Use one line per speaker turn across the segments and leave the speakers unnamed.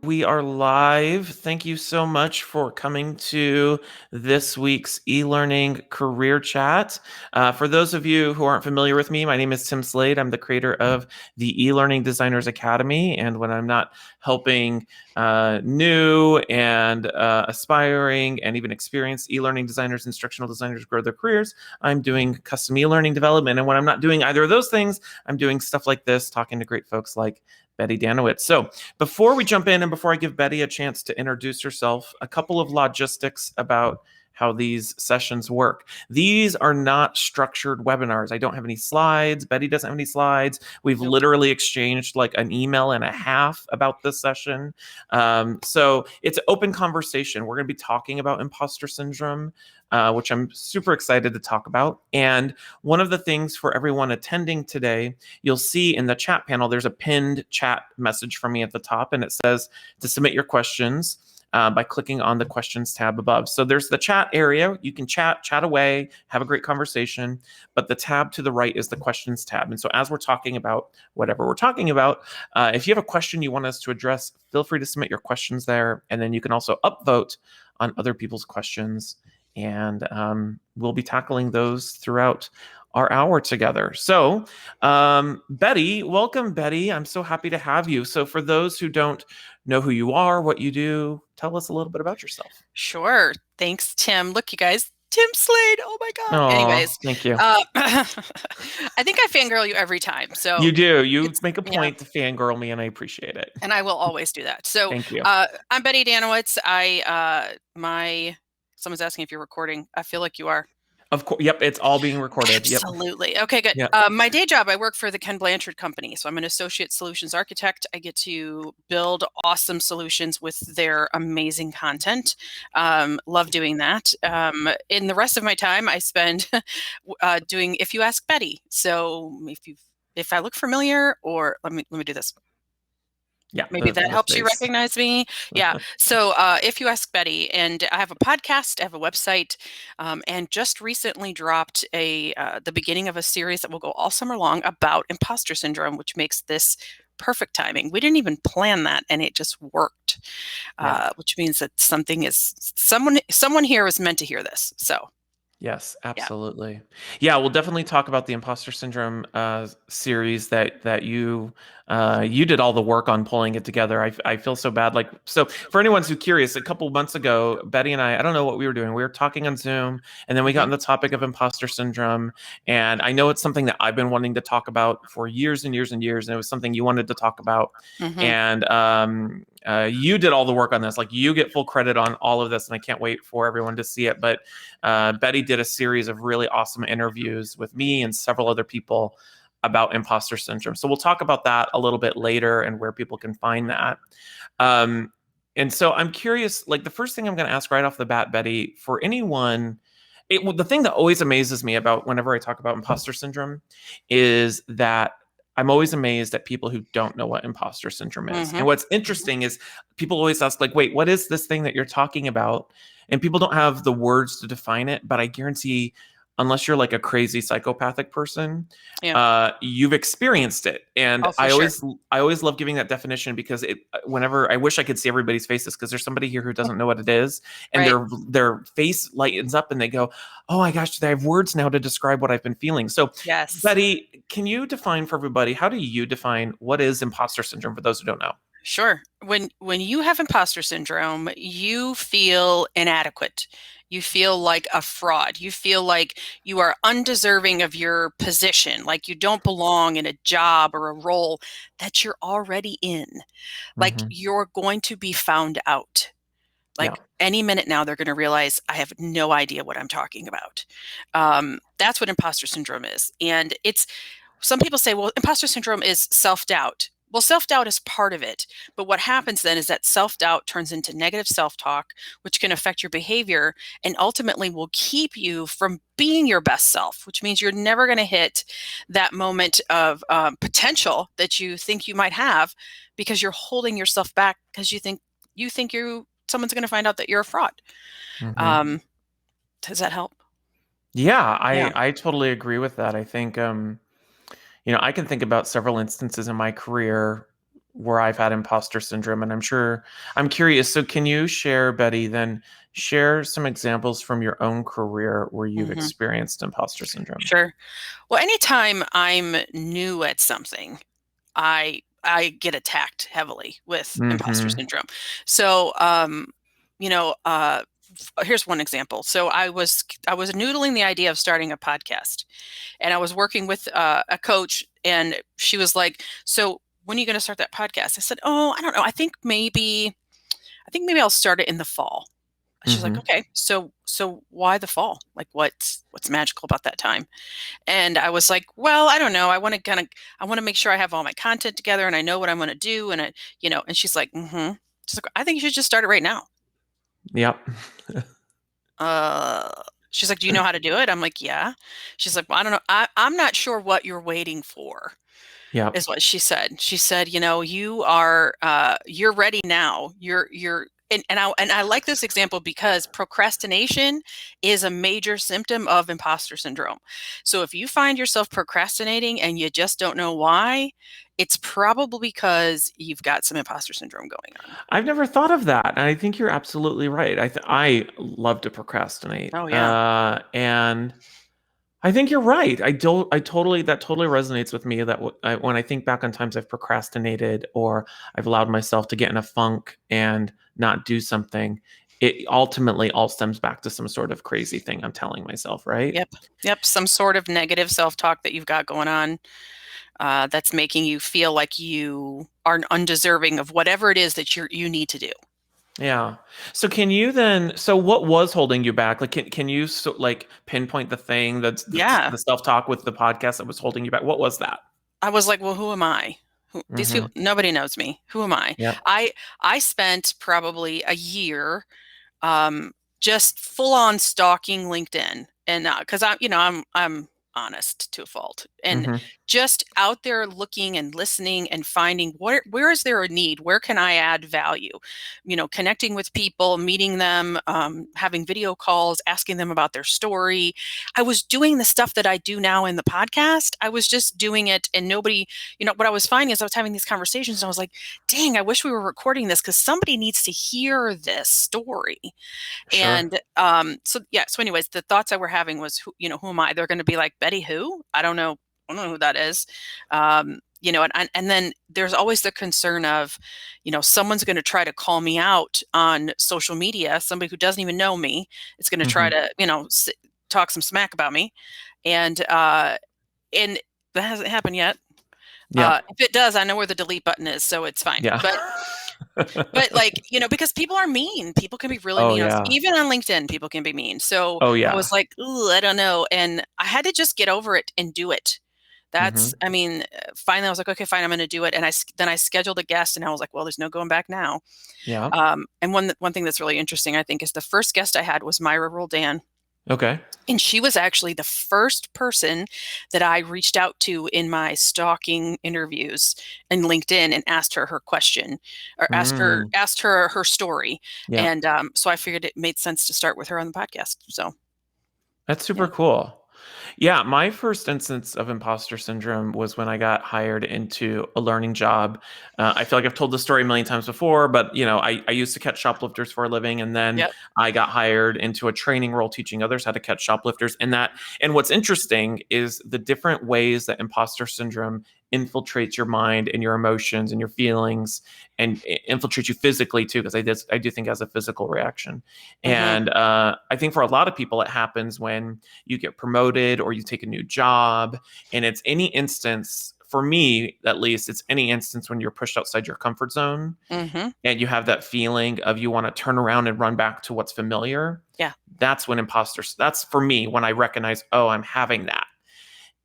We are live. Thank you so much for coming to this week's eLearning career chat. For those of you who aren't familiar with me, my name is Tim Slade. I'm the creator of the eLearning Designers Academy. And when I'm not helping new and aspiring and even experienced e-learning designers, instructional designers grow their careers, I'm doing custom e-learning development. And when I'm not doing either of those things, I'm doing stuff like this, talking to great folks like Betty Dannewitz. So before we jump in and before I give Betty a chance to introduce herself, a couple of logistics about how these sessions work. These are not structured webinars. I don't have any slides. Betty doesn't have any slides. We've
Nope.
literally exchanged like an email and a half about this session. So it's an open conversation. We're going to be talking about imposter syndrome, which I'm super excited to talk about. And one of the things for everyone attending today, you'll see in the chat panel, there's a pinned chat message from me at the top, and it says to submit your questions by clicking on the questions tab above. So there's the chat area. You can chat away, have a great conversation, but the tab to the right is the questions tab. And so as we're talking about whatever we're talking about, if you have a question you want us to address, feel free to submit your questions there. And then you can also upvote on other people's questions. And we'll be tackling those throughout our hour together. So Betty, welcome, Betty. I'm so happy to have you. So for those who don't know who you are, what you do, tell us a little bit about yourself.
Sure. Thanks, Tim. Look, you guys, Tim Slade. Oh my God.
Aww,
Anyways,
thank you.
I think I fangirl you every time. So
you do. You make a point to fangirl me, and I appreciate it.
And I will always do that. So
thank you.
I'm Betty Dannewitz. Someone's asking if you're recording. I feel like you are.
Of course. Yep. It's all being recorded.
Absolutely. Yep. Okay, good.
Yep.
My day job, I work for the Ken Blanchard Company. So I'm an associate solutions architect. I get to build awesome solutions with their amazing content. Love doing that. In the rest of my time, I spend doing If You Ask Betty. So if I look familiar, or let me do this.
Yeah,
maybe that helps you recognize me. Yeah. So If You Ask Betty, and I have a podcast, I have a website, and just recently dropped the beginning of a series that will go all summer long about imposter syndrome, which makes this perfect timing. We didn't even plan that, and it just worked, which means that someone here was meant to hear this. So.
Yes, absolutely. Yeah, we'll definitely talk about the imposter syndrome series that you did all the work on pulling it together. I feel so bad. So for anyone who's curious, a couple months ago, Betty and I don't know what we were doing. We were talking on Zoom, and then we got on the topic of imposter syndrome. And I know it's something that I've been wanting to talk about for years and years and years. And it was something you wanted to talk about. And you did all the work on this. Like, you get full credit on all of this, and I can't wait for everyone to see it. But Betty did a series of really awesome interviews with me and several other people about imposter syndrome. So we'll talk about that a little bit later and where people can find that. And so I'm curious, like, the first thing I'm going to ask right off the bat, Betty, for anyone, the thing that always amazes me about whenever I talk about imposter syndrome is that I'm always amazed at people who don't know what imposter syndrome is. And what's interesting is people always ask, like, wait, what is this thing that you're talking about? And people don't have the words to define it, but I guarantee, unless you're like a crazy psychopathic person, you've experienced it. And I always love giving that definition, because whenever I wish I could see everybody's faces, because there's somebody here who doesn't know what it is, and their face lightens up and they go, oh my gosh, I have words now to describe what I've been feeling. So
yes,
Betty, can you define for everybody, how do you define what is imposter syndrome for those who don't know?
Sure. When you have imposter syndrome, you feel inadequate. You feel like a fraud. You feel like you are undeserving of your position, like you don't belong in a job or a role that you're already in. Like you're going to be found out. Like any minute now, they're going to realize I have no idea what I'm talking about. That's what imposter syndrome is. And some people say, well, imposter syndrome is self-doubt. Well, self-doubt is part of it. But what happens then is that self-doubt turns into negative self-talk, which can affect your behavior and ultimately will keep you from being your best self, which means you're never going to hit that moment of potential that you think you might have, because you're holding yourself back because you think someone's going to find out that you're a fraud. Does that help?
Yeah, I totally agree with that. I think, I can think about several instances in my career where I've had imposter syndrome, and I'm curious. So can you share, Betty, then share some examples from your own career where you've
Hmm.
experienced imposter syndrome?
Sure. Well, anytime I'm new at something, I get attacked heavily with imposter
Mm-hmm.
syndrome. So, you know, here's one example. So I was noodling the idea of starting a podcast, and I was working with a coach, and she was like, "So when are you going to start that podcast?" I said, "Oh, I don't know. I think maybe I'll start it in the fall." She's like,
Mm-hmm.
"Okay, so why the fall? Like, what's magical about that time?" And I was like, "Well, I don't know. I want to make sure I have all my content together and I know what I'm going to do." And and she's like, "Mm-hmm." She's like, "I think you should just start it right now."
Yep.
Uh, she's like, "Do you know how to do it?" I'm like, "Yeah." She's like, "Well, I don't know. I'm not sure what you're waiting for,"
Yep.
is what she said. She said, you're ready now. You're and I like this example because procrastination is a major symptom of imposter syndrome. So if you find yourself procrastinating and you just don't know why, it's probably because you've got some imposter syndrome going on.
I've never thought of that, and I think you're absolutely right. I love to procrastinate,
Oh yeah.
and I think you're right. I totally that totally resonates with me. That when I think back on times I've procrastinated or I've allowed myself to get in a funk and not do something, it ultimately all stems back to some sort of crazy thing I'm telling myself, right?
Yep. Yep. Some sort of negative self-talk that you've got going on, that's making you feel like you are undeserving of whatever it is that you need to do.
Yeah. So can you then? So what was holding you back? Like, can you like pinpoint the thing that's
Yeah.
the self talk with the podcast that was holding you back? What was that?
I was like, "Well, who am I? These
Mm-hmm.
people, nobody knows me. Who am I?"
Yep.
I I spent probably a year, um, just full on stalking LinkedIn, and because I'm honest to a fault, and
Mm-hmm.
just out there looking and listening and finding where is there a need, where can I add value, connecting with people, meeting them, having video calls, asking them about their story. I was doing the stuff that I do now in the podcast. I was just doing it, and nobody, what I was finding is I was having these conversations, and I was like, dang, I wish we were recording this because somebody needs to hear this story.
Sure.
And so yeah, so anyways, the thoughts I were having was, who am I? They're going to be like, Betty who? I don't know. I don't know who that is. And then there's always the concern of, someone's going to try to call me out on social media. Somebody who doesn't even know me is going to try
Mm-hmm.
to, talk some smack about me. And that hasn't happened yet.
Yep.
If it does, I know where the delete button is, so it's fine.
Yeah.
But like, because people are mean. People can be really
Oh
mean.
yeah.
Even on LinkedIn, people can be mean. So
Oh
I
yeah.
was like, ooh, I don't know. And I had to just get over it and do it.
Mm-hmm.
I mean, finally I was like, okay, fine, I'm going to do it. And then I scheduled a guest, and I was like, well, there's no going back now.
Yeah.
And one thing that's really interesting, I think, is the first guest I had was Myra Roldan.
Okay.
And she was actually the first person that I reached out to in my stalking interviews in LinkedIn and asked her her question, or
Mm.
asked her her story.
Yeah.
And so I figured it made sense to start with her on the podcast. So
That's super
yeah.
cool. Yeah, my first instance of imposter syndrome was when I got hired into a learning job. I feel like I've told this story a million times before, but I used to catch shoplifters for a living, and then
Yep.
I got hired into a training role teaching others how to catch shoplifters. And what's interesting is the different ways that imposter syndrome infiltrates your mind and your emotions and your feelings, and infiltrates you physically too, because I do think it has a physical reaction.
Hmm.
And I think for a lot of people, it happens when you get promoted or you take a new job. And it's any instance, for me at least, it's any instance when you're pushed outside your comfort zone
Hmm.
and you have that feeling of you want to turn around and run back to what's familiar.
Yeah.
That's for me when I recognize, oh, I'm having that.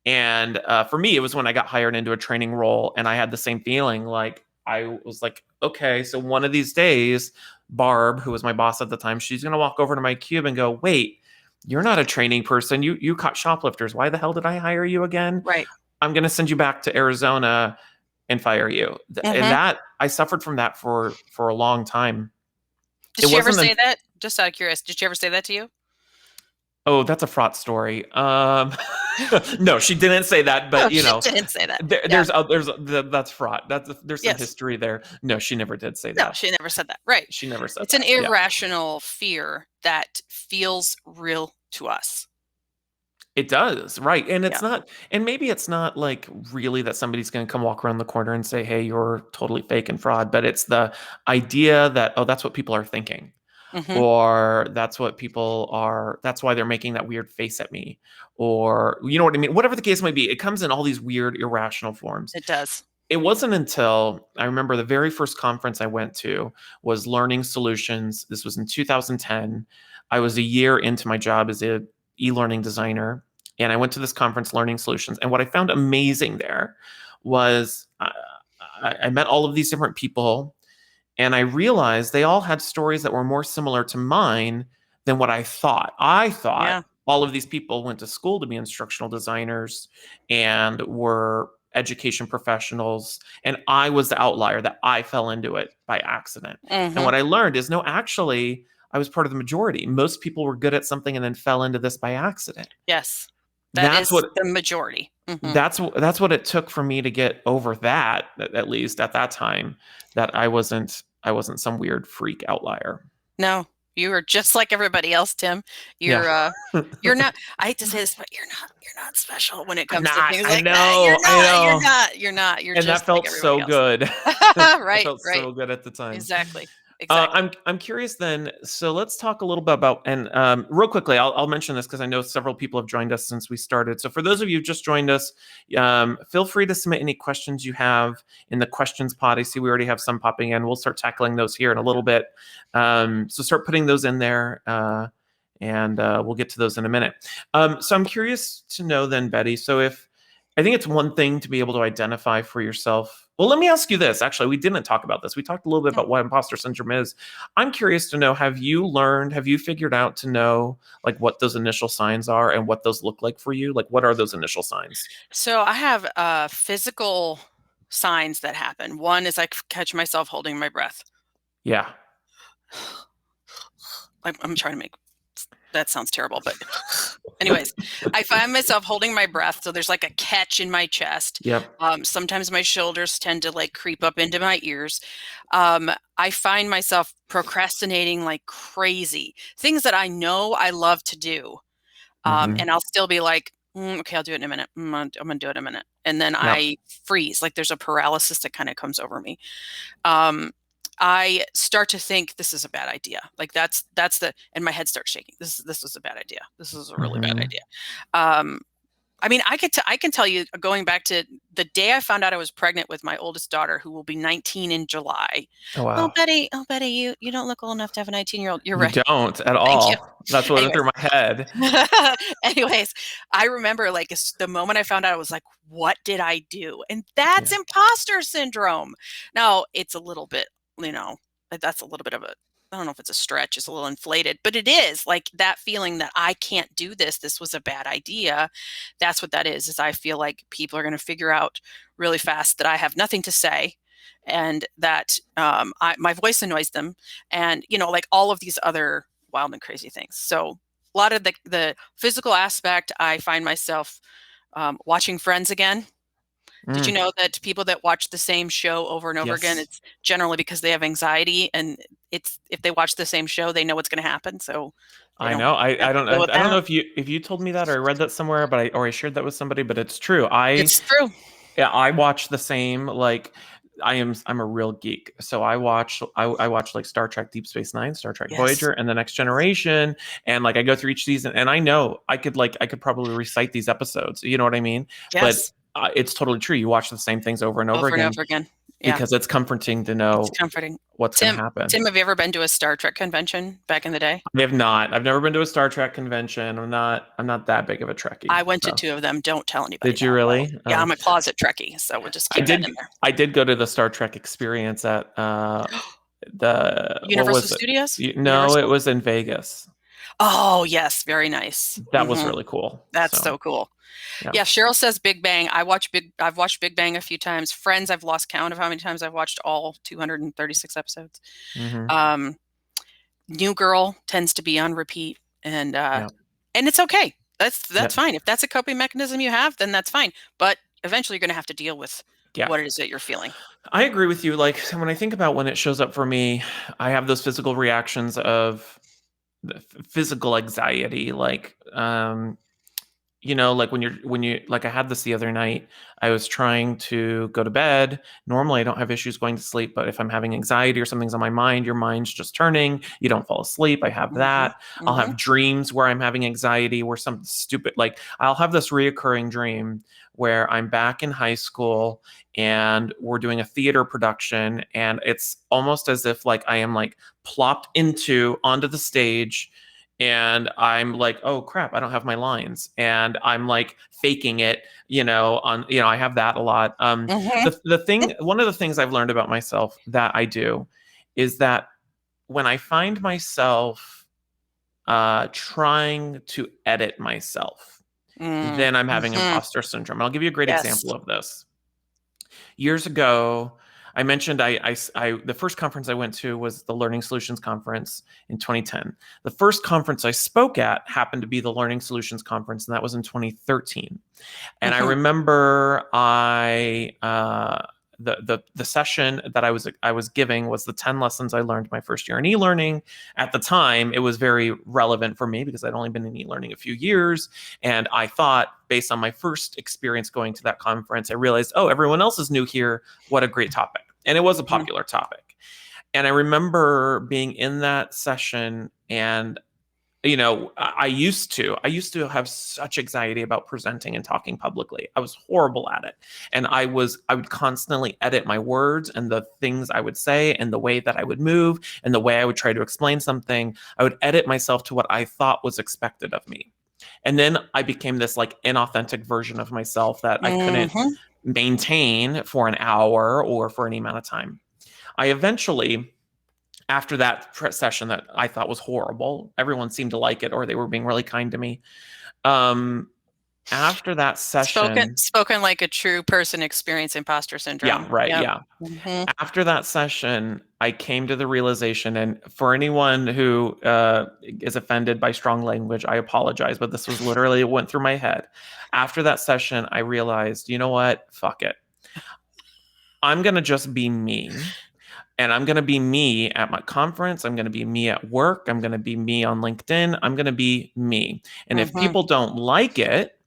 And for me, it was when I got hired into a training role and I had the same feeling. Like, I was like, okay, so one of these days, Barb, who was my boss at the time, she's going to walk over to my cube and go, wait, you're not a training person. You caught shoplifters. Why the hell did I hire you again?
Right.
I'm going to send you back to Arizona and fire you. And
Hmm.
that I suffered from that for a long time.
Did
It
she ever
wasn't
say that? Just out of curiosity, did she ever say that to you?
Oh, that's a fraught story. No, she didn't say that,
Oh,
but
she didn't say that. Yeah.
that's fraught. There's some
Yes.
history there. No, she never did say
No,
that.
she never said that. Right.
She never said
It's an
that. Yeah.
irrational fear that feels real to us.
It does, right. And
Yeah.
it's not, and maybe it's not like really that somebody's going to come walk around the corner and say, hey, you're totally fake and fraud, but it's the idea that, oh, that's what people are thinking.
Mm-hmm.
Or that's why they're making that weird face at me. Or, you know what I mean? Whatever the case might be, it comes in all these weird, irrational forms.
It does.
It wasn't until I remember the very first conference I went to was Learning Solutions. This was in 2010. I was a year into my job as a e-learning designer, and I went to this conference, Learning Solutions. And what I found amazing there was I met all of these different people, and I realized they all had stories that were more similar to mine than what I thought. I thought
Yeah.
all of these people went to school to be instructional designers and were education professionals. And I was the outlier that I fell into it by accident. And
Mm-hmm.
what I learned is no, actually, I was part of the majority. Most people were good at something and then fell into this by accident.
Yes. That
That's
is
what
the majority. Mm-hmm.
that's what it took for me to get over that, at least at that time, that I wasn't some weird freak outlier.
No, you are just like everybody else, Tim.
Yeah.
You're not, I hate to say this, but you're not special when it
I'm
comes to
not.
things
I
like that. You're
know. I
not, you're
know.
not, you're not, you're
And that
just like
felt
everybody
so
else.
good. It
Right,
felt
right.
so good at the time.
Exactly. Exactly.
I'm curious then. So let's talk a little bit about, and real quickly, I'll mention this because I know several people have joined us since we started. So for those of you who just joined us, feel free to submit any questions you have in the questions pod. I see we already have some popping in. We'll start tackling those here in a little bit. So start putting those in there, and we'll get to those in a minute. So I'm curious to know then, Betty. So if I think it's one thing to be able to identify for yourself. Well, let me ask you this. Actually, we didn't talk about this. We talked a little bit about what imposter syndrome is. I'm curious to know, have you figured out to know like what those initial signs are and what those look like for you? Like what are those initial signs?
So I have physical signs that happen. One is I catch myself holding my breath.
Yeah.
I'm trying to make that sounds terrible, but anyways, I find myself holding my breath. So there's like a catch in my chest.
Yep.
Sometimes my shoulders tend to like creep up into my ears. I find myself procrastinating like crazy. Things that I know I love to do.
Mm-hmm.
And I'll still be like, okay, I'll do it in a minute. I'm gonna do it in a minute. And then
Yep.
I freeze, like there's a paralysis that kind of comes over me. Um, I start to think this is a bad idea. Like and my head starts shaking. This was a bad idea. This is a really bad
Mm-hmm.
idea. I mean, I can tell you, going back to the day I found out I was pregnant with my oldest daughter, who will be 19 in July.
Oh wow.
Oh Betty, you don't look old enough to have a 19-year-old. You're
You
right.
don't at
Thank you.
all. That's what went
Anyways,
through my head.
anyways, I remember like the moment I found out, I was like, what did I do? And that's
Yeah.
imposter syndrome. Now it's a little bit, that's a little bit of a, I don't know if it's a stretch, it's a little inflated, but it is like that feeling that I can't do this. This was a bad idea. That's what that is I feel like people are going to figure out really fast that I have nothing to say, and that my voice annoys them, and like all of these other wild and crazy things. So a lot of the physical aspect, I find myself watching Friends again. Did you
Mm.
know that people that watch the same show over and over again,
Yes.
it's generally because they have anxiety, and it's if they watch the same show, they know what's going to happen, so they
I
don't
know.
have to deal with
I don't know
that.
if you told me that or I read that somewhere, but I shared that with somebody, but it's true.
It's true.
Yeah, I watch the same, like I'm a real geek. So I watch like Star Trek Deep Space Nine, Star Trek
Yes.
Voyager, and the Next Generation. And like I go through each season and I know I could probably recite these episodes. You know what I mean? But
Yes.
it's totally true. You watch the same things over and over
Over and
again
over again. Yeah.
because it's comforting to
It's
know
comforting.
what's going to
Tim,
happen.
Tim, have you ever been to a Star Trek convention back in the day?
I have not. I've never been to a Star Trek convention. I'm not that big of a Trekkie.
I went to
So.
2 of them. Don't tell anybody
Did you
that, though.
really?
Yeah,
Oh.
I'm a closet Trekkie, so we'll just
I
keep that
did.
in there.
I did go to the Star Trek experience at the what
Universal
was it?
Studios?
No, it
Universal?
was in Vegas.
Oh, yes, very nice.
That was really cool.
That's
So
so cool.
yeah.
Yeah, Cheryl says Big Bang. I've watched Big Bang a few times. Friends, I've lost count of how many times I've watched all 236 episodes.
Hmm.
Um, New Girl tends to be on repeat, and
Yeah.
And it's okay. That's
Yeah.
fine. If that's a coping mechanism you have, then that's fine. But eventually you're going to have to deal with
Yeah.
what it is that you're feeling.
I agree with you. Like when I think about when it shows up for me, I have those physical reactions of the physical anxiety, like like when you like I had this the other night. I was trying to go to bed. Normally I don't have issues going to sleep, but if I'm having anxiety or something's on my mind, your mind's just turning. You don't fall asleep. I have
Hmm.
that. I'll
Hmm.
have dreams where I'm having anxiety, where something stupid, like I'll have this reoccurring dream where I'm back in high school and we're doing a theater production, and it's almost as if like I am like plopped into onto the stage, and I'm like, oh crap, I don't have my lines, and I'm like faking it, I have that a lot.
Hmm.
The thing, one of the things I've learned about myself that I do is that when I find myself trying to edit myself, then I'm having
Hmm.
imposter syndrome. I'll give you a great
Yes.
example of this. Years ago, I mentioned the first conference I went to was the Learning Solutions Conference in 2010. The first conference I spoke at happened to be the Learning Solutions Conference, and that was in 2013. And I
Hmm.
remember the session that I was giving was the 10 lessons I learned my first year in e-learning. At the time, it was very relevant for me because I'd only been in e-learning a few years, and I thought, based on my first experience going to that conference, I realized, oh, everyone else is new here. What a great topic. And it was a
Hmm.
popular topic. And I remember being in that session, and I used to have such anxiety about presenting and talking publicly. I was horrible at it. And I would constantly edit my words and the things I would say and the way that I would move and the way I would try to explain something. I would edit myself to what I thought was expected of me. And then I became this like inauthentic version of myself that I couldn't
Hmm.
maintain for an hour or for any amount of time. I eventually, after that session that I thought was horrible, everyone seemed to like it, or they were being really kind to me. Um, After that
Spoken
session,
spoken like a true person experiencing imposter
yeah,
syndrome.
right,
Yep.
yeah.
Hmm.
After that session, I came to the realization, and for anyone who is offended by strong language, I apologize, but this was literally, it went through my head. After that session, I realized, you know what? Fuck it. I'm going to just be me. And I'm going to be me at my conference. I'm going to be me at work. I'm going to be me on LinkedIn. I'm going to be me. And if
Hmm.
people don't like it,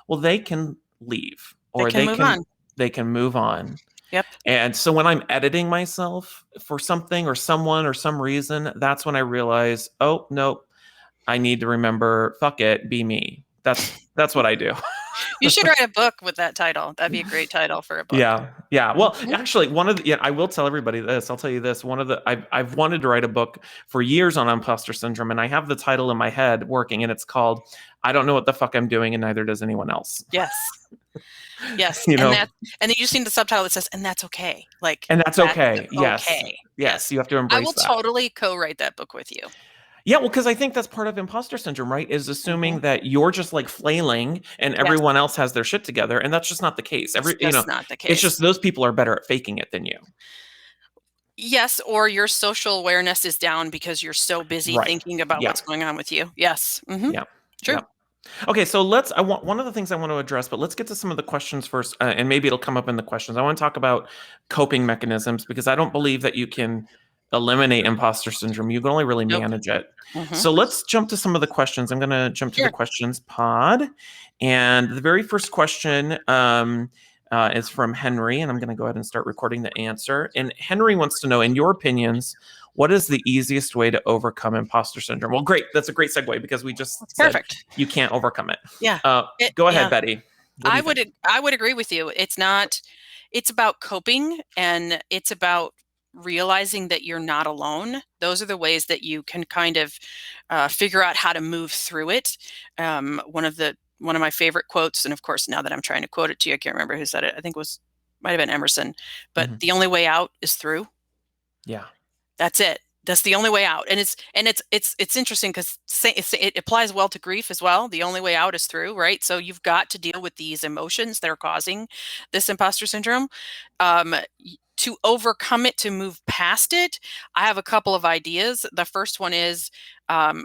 well, they can leave,
They
or
can move on.
they can move on.
Yep.
And so when I'm editing myself for something or someone or some reason, that's when I realize, oh, no, I need to remember, fuck it, be me. That's what I do.
You should write a book with that title. That'd be a great title for a book.
Yeah, yeah. Well,
Hmm.
actually, I will tell everybody this. I'll tell you this. I've wanted to write a book for years on imposter syndrome, and I have the title in my head working, and it's called "I Don't Know What the Fuck I'm Doing, and Neither Does Anyone Else."
Yes. Yes.
you
And
know,
that, and then you just need the subtitle that says, and that's okay. Like,
and that's
that's
okay. Yes,
okay.
yes.
Yes.
You have to
I
embrace
will
that.
totally co-write that book with you.
Yeah, well, because I think that's part of imposter syndrome, right? Is assuming
Hmm.
that you're just like flailing and
Yes.
everyone else has their shit together, and that's just not the case.
It's just not the
It's just
case.
those people are better at faking it than you.
Yes, or your social awareness is down because you're so busy
Right.
thinking about
Yeah.
what's going on with you. Yes. Hmm.
Yeah.
True.
Yeah. Okay, so I want one of the things I want to address, but let's get to some of the questions first, and maybe it'll come up in the questions. I want to talk about coping mechanisms because I don't believe that you can eliminate imposter syndrome. You can only really
Nope.
manage it.
Hmm.
So let's jump to some of the questions. I'm going to jump to the
Sure.
questions pod, and the very first question is from Henry, and I'm going to go ahead and start recording the answer. And Henry wants to know, in your opinions, what is the easiest way to overcome imposter syndrome? Well, great. That's a great segue because we just
That's
said
perfect.
you can't overcome it.
Yeah.
Go ahead,
Yeah.
Betty. What do you think?
I would agree with you. It's not, it's about coping and it's about realizing that you're not alone. Those are the ways that you can kind of figure out how to move through it. One of my favorite quotes, and of course, now that I'm trying to quote it to you, I can't remember who said it. I think it was might have been Emerson, but
Mhm.
the only way out is through.
Yeah.
That's it. That's the only way out. And it's interesting because it applies well to grief as well. The only way out is through, right? So you've got to deal with these emotions that are causing this imposter syndrome. To overcome it, to move past it, I have a couple of ideas. The first one is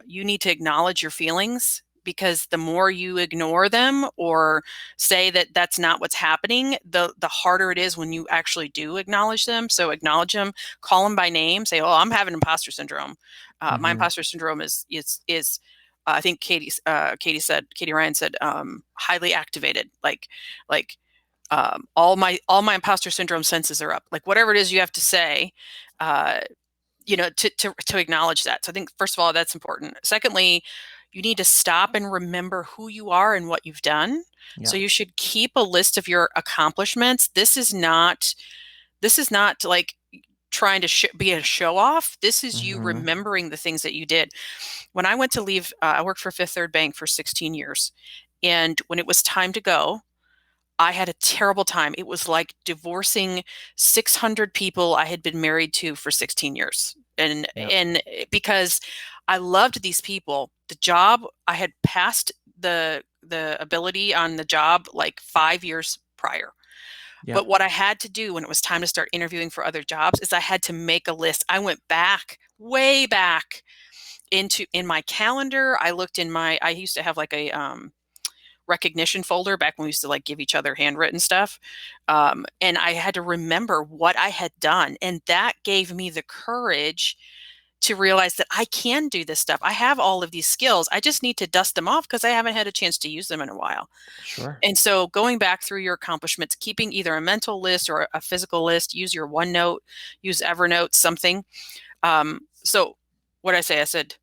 you need to acknowledge your feelings. because the more you ignore them or say that that's not what's happening, the harder it is when you actually do acknowledge them. So acknowledge them, call them by name, say, "Oh, I'm having imposter syndrome. My imposter syndrome is I think Katie Ryan said highly activated, like all my imposter syndrome senses are up." Like whatever it is you have to say, to acknowledge that. So I think first of all, that's important. Secondly, you need to stop and remember who you are and what you've done.
Yeah.
So you should keep a list of your accomplishments. This is not like trying to be a show off. This is you remembering the things that you did. When I went to leave, I worked for Fifth Third Bank for 16 years. And when it was time to go, I had a terrible time. It was like divorcing 600 people I had been married to for 16 years. And because I loved these people, the job, I had passed the ability on the job like 5 years prior. But what I had to do when it was time to start interviewing for other jobs is I had to make a list. I went back, way back in my calendar. I looked in I used to have like a recognition folder back when we used to like give each other handwritten stuff. And I had to remember what I had done. And that gave me the courage to realize that I can do this stuff. I have all of these skills. I just need to dust them off because I haven't had a chance to use them in a while.
Sure.
And so going back through your accomplishments, keeping either a mental list or a physical list, use your OneNote, use Evernote, something. So what I said,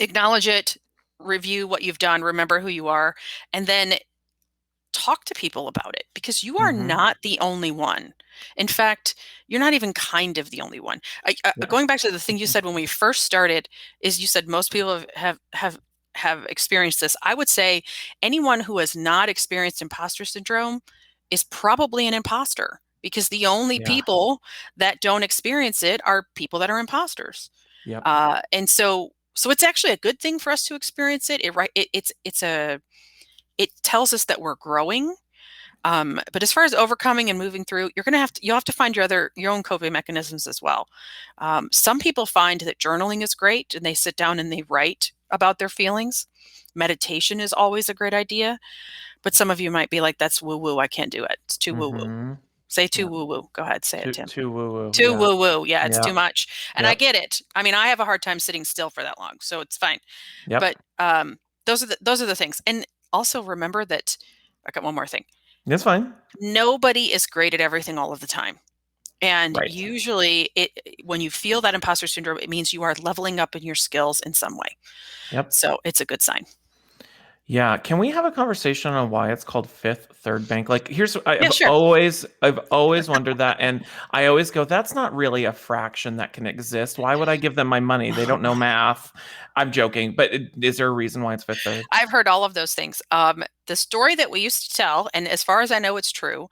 acknowledge it, review what you've done, remember who you are, and then talk to people about it because you are not the only one. In fact, you're not even kind of the only one. Going back to the thing you said when we first started, is you said most people have experienced this. I would say anyone who has not experienced imposter syndrome is probably an imposter because the only people that don't experience it are people that are imposters.
Yep.
And so it's actually a good thing for us to experience it. It tells us that we're growing. But as far as overcoming and moving through, you'll have to find your own coping mechanisms as well. Some people find that journaling is great and they sit down and they write about their feelings. Meditation is always a great idea, but some of you might be like, "That's woo woo. I can't do it. It's too woo woo." Say too woo woo. Go ahead, say it, Tim.
Too woo woo.
Too woo woo. Yeah, it's too much. And I
Yep.
get it. I mean, I have a hard time sitting still for that long, so it's fine.
Yep.
But those are the things. And also remember that I got one more thing.
That's fine.
Nobody is great at everything all of the time. And
Right.
usually when you feel that imposter syndrome, it means you are leveling up in your skills in some way.
Yep.
So it's a good sign.
Yeah. Can we have a conversation on why it's called Fifth Third Bank? Like,
Sure.
I've always wondered that, and I always go, that's not really a fraction that can exist. Why would I give them my money? They don't know math. I'm joking, but is there a reason why it's Fifth Third?
I've heard all of those things. The story that we used to tell, and as far as I know, it's true,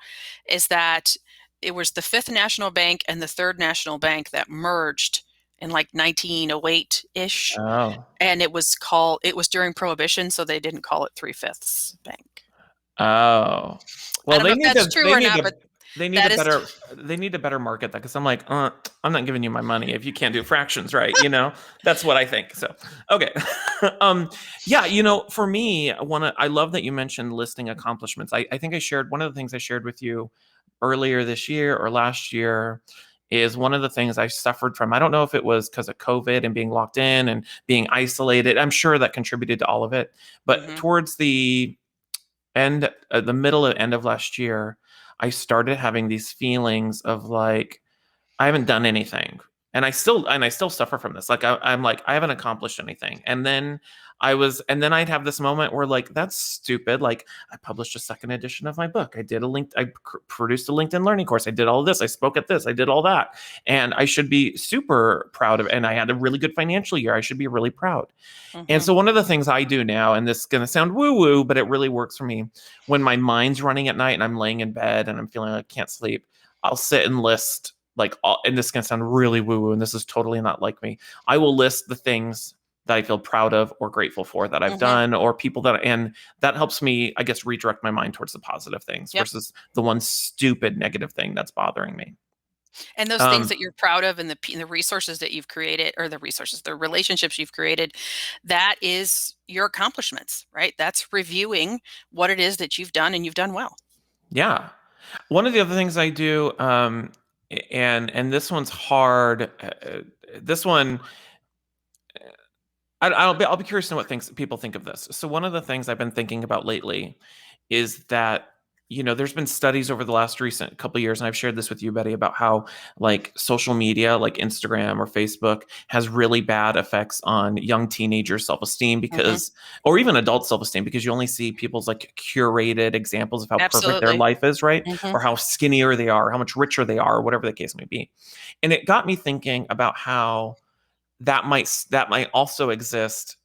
is that it was the Fifth National Bank and the Third National Bank that merged in like 1908-ish.
Oh.
And it was during Prohibition, so they didn't call it 3/5 Bank.
Oh. Well,
they need that's true or not, but
they need a better market that, because I'm like, I'm not giving you my money if you can't do fractions right. That's what I think. So, okay. Yeah. For me, I love that you mentioned listing accomplishments. I think one of the things I shared with you earlier this year or last year is one of the things I suffered from. I don't know if it was because of COVID and being locked in and being isolated. I'm sure that contributed to all of it. But towards the middle and end of last year, I started having these feelings of like, I haven't done anything. And I still suffer from this. Like, I'm like, I haven't accomplished anything. And then I'd have this moment where like, that's stupid. Like, I published a second edition of my book. I produced a LinkedIn learning course. I did all of this. I spoke at this. I did all that. And I should be super proud of it. And I had a really good financial year. I should be really proud. And so one of the things I do now, and this is going to sound woo-woo, but it really works for me, when my mind's running at night and I'm laying in bed and I'm feeling like I can't sleep, I'll sit and list and this is going to sound really woo-woo, and this is totally not like me. I will list the things that I feel proud of or grateful for that I've done, or people and that helps me, I guess, redirect my mind towards the positive things versus the one stupid negative thing that's bothering me.
And those things
Um,
that you're proud of and the resources that you've created, or the relationships you've created, that is your accomplishments, right? That's reviewing what it is that you've done and you've done well.
yeah. One of the other things I do, and this one's hard. This one, I'll be curious to know what things people think of this. So one of the things I've been thinking about lately is that there's been studies over the last recent couple of years, and I've shared this with you, Betty, about how like social media, like Instagram or Facebook, has really bad effects on young teenagers' self-esteem
Hmm.
or even adult self-esteem, because you only see people's like curated examples of how perfect their
Absolutely.
life is, right?
Hmm.
Or how skinnier they are, or how much richer they are, or whatever the case may be. And it got me thinking about how that might also exist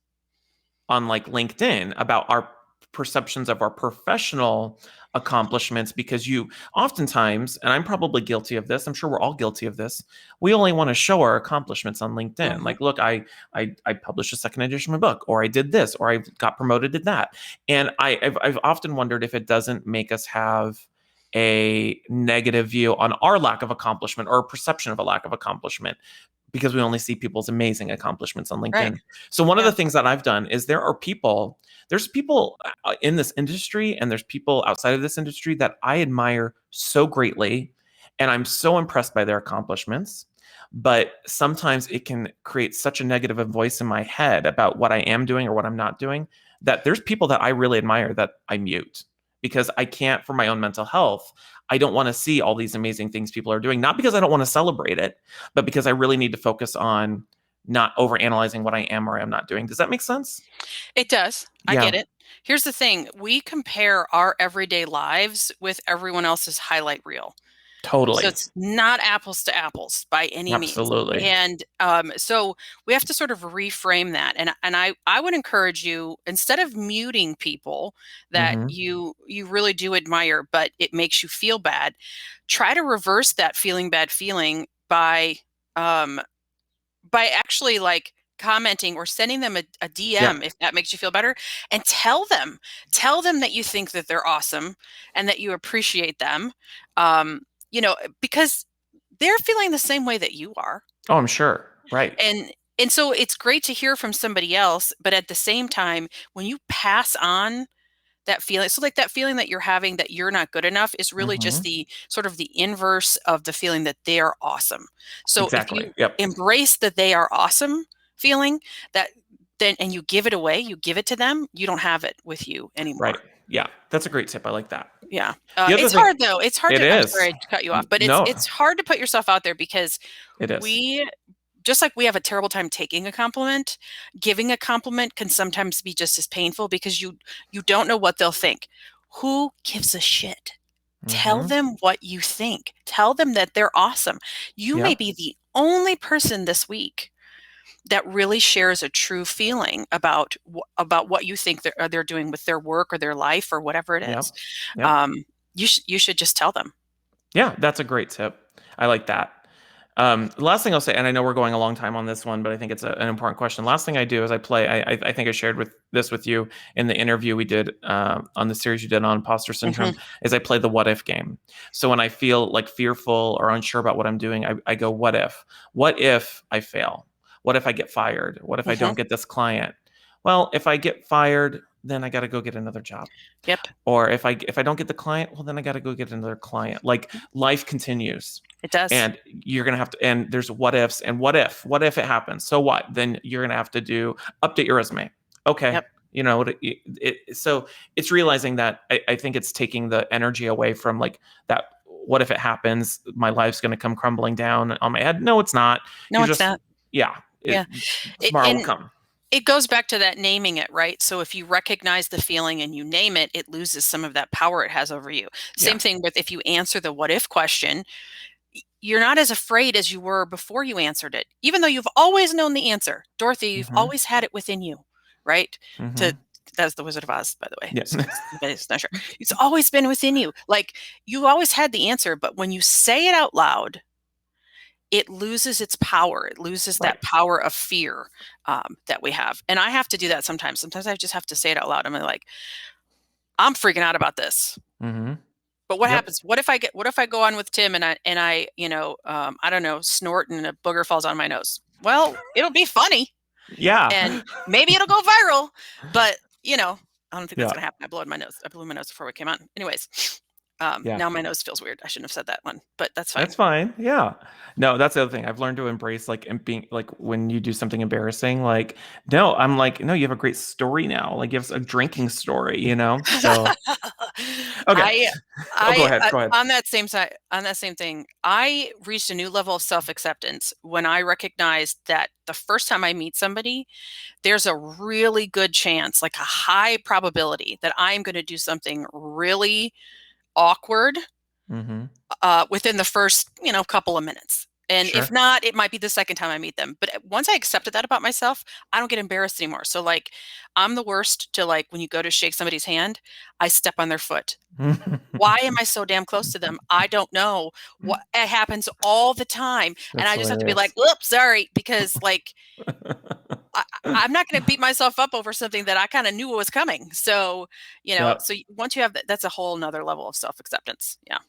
on like LinkedIn about our perceptions of our professional accomplishments, because you oftentimes, and I'm probably guilty of this, I'm sure we're all guilty of this, we only want to show our accomplishments on LinkedIn.
Hmm.
Like, look, I published a second edition of my book, or I did this, or I got promoted to that. And I've often wondered if it doesn't make us have a negative view on our lack of accomplishment, or a perception of a lack of accomplishment, because we only see people's amazing accomplishments on
Right.
LinkedIn. So one of
Yeah.
the things that I've done is there's people in this industry, and there's people outside of this industry that I admire so greatly, and I'm so impressed by their accomplishments. But sometimes it can create such a negative voice in my head about what I am doing or what I'm not doing, that there's people that I really admire that I mute, because I can't, for my own mental health. I don't want to see all these amazing things people are doing, not because I don't want to celebrate it, but because I really need to focus on not overanalyzing what I am or am not doing. Does that make sense?
It does. I
Yeah,
get it. Here's the thing. We compare our everyday lives with everyone else's highlight reel. So
totally.
it's not apples to apples by any means.
Absolutely.
And so we have to sort of reframe that. And I would encourage you, instead of muting people that
Hmm.
you really do admire, but it makes you feel bad, try to reverse that feeling bad feeling um, by actually like commenting or sending them a
Yeah.
DM if that makes you feel better, and tell them that you think that they're awesome and that you appreciate them. Um, because they're feeling the same way that you are.
Oh, I'm sure. Right.
And so it's great to hear from somebody else, but at the same time, when you pass on that feeling, so like that feeling that you're having that you're not good enough is really just
Hmm.
the sort of the inverse of the feeling that they're awesome. So if
Exactly.
you
Yep.
embrace that they are awesome feeling, that then and you give it away, you give it to them, you don't have it with you
Right.
anymore.
Yeah. That's a great tip. I like that.
Yeah.
The other
It's
thing,
hard though. It's hard
it
to, I'm
is.
sorry to cut you off, but it's
No,
it's hard to put yourself out there because
it is.
we just like we have a terrible time taking a compliment, giving a compliment can sometimes be just as painful because you don't know what they'll think. Who gives a shit? Tell
Hmm.
them what you think. Tell them that they're awesome. You may
Yep.
be the only person this week that really shares a true feeling about what you think they're doing with their work or their life or whatever it is.
Yep. Yep.
Um, you should just tell them.
Yeah, that's a great tip. I like that. The last thing I'll say, and I know we're going a long time on this one, but I think it's an important question. Last thing I do is I play. I think I shared with you in the interview we did on the series you did on imposter syndrome.
Hmm.
Is I play the what if game. So when I feel like fearful or unsure about what I'm doing, I go what if? What if I fail? What if I get fired? What if I
Hmm.
don't get this client? Well, if I get fired, then I got to go get another job.
Yep,
Or if I don't get the client, well, then I got to go get another client. Like life continues,
it does.
and you're gonna have to. And there's what ifs, and what if it happens? So what? Then you're gonna have to update your resume. Okay,
Yep.
so it's realizing that I think it's taking the energy away from like that. What if it happens? My life's gonna come crumbling down on my head. No, it's not.
No,
You're
it's
just
not.
yeah.
Yeah.
Tomorrow will
And
come.
it goes back to that naming it, right? So if you recognize the feeling and you name it, it loses some of that power it has over you.
Yeah.
Same thing with if you answer the what if question, you're not as afraid as you were before you answered it, even though you've always known the answer. Dorothy, you've
Hmm.
always had it within you, right? To
Hmm.
That's the Wizard of Oz, by the way.
Yeah.
Anybody's not sure. It's always been within you. Like you always had the answer, but when you say it out loud, it loses its power. It loses
Right.
that power of fear that we have. And I have to do that sometimes. Sometimes I just have to say it out loud. I'm like, I'm freaking out about this.
Hmm.
But what
Yep.
happens? What if I go on with Tim and I, I don't know, snort and a booger falls on my nose? Well, it'll be funny
Yeah.
and maybe it'll go viral, but I don't think that's
Yeah.
gonna happen. I blew my nose before we came on. Anyways,
Yeah.
now my nose feels weird. I shouldn't have said that one, but that's fine.
That's fine. Yeah. No, that's the other thing. I've learned to embrace like being like when you do something embarrassing, like, no, I'm like, no, you have a great story now. Like you have a drinking story, So okay.
I
Oh, go
I
ahead. Go ahead.
on that same side on that same thing, I reached a new level of self-acceptance when I recognized that the first time I meet somebody, there's a really good chance, like a high probability, that I'm going to do something really awkward
Mm-hmm.
within the first, couple of minutes. And if
Sure.
not, it might be the second time I meet them. But once I accepted that about myself, I don't get embarrassed anymore. So like, I'm the worst to like when you go to shake somebody's hand, I step on their foot. Why am I so damn close to them? I don't know. What it happens all the time, and
That's
I just have to be like,
hilarious.
"Oops, sorry," because like I, I'm not going to beat myself up over something that I kind of knew was coming. So,
Yep.
so once you have that, that's a whole nother level of self acceptance. Yeah.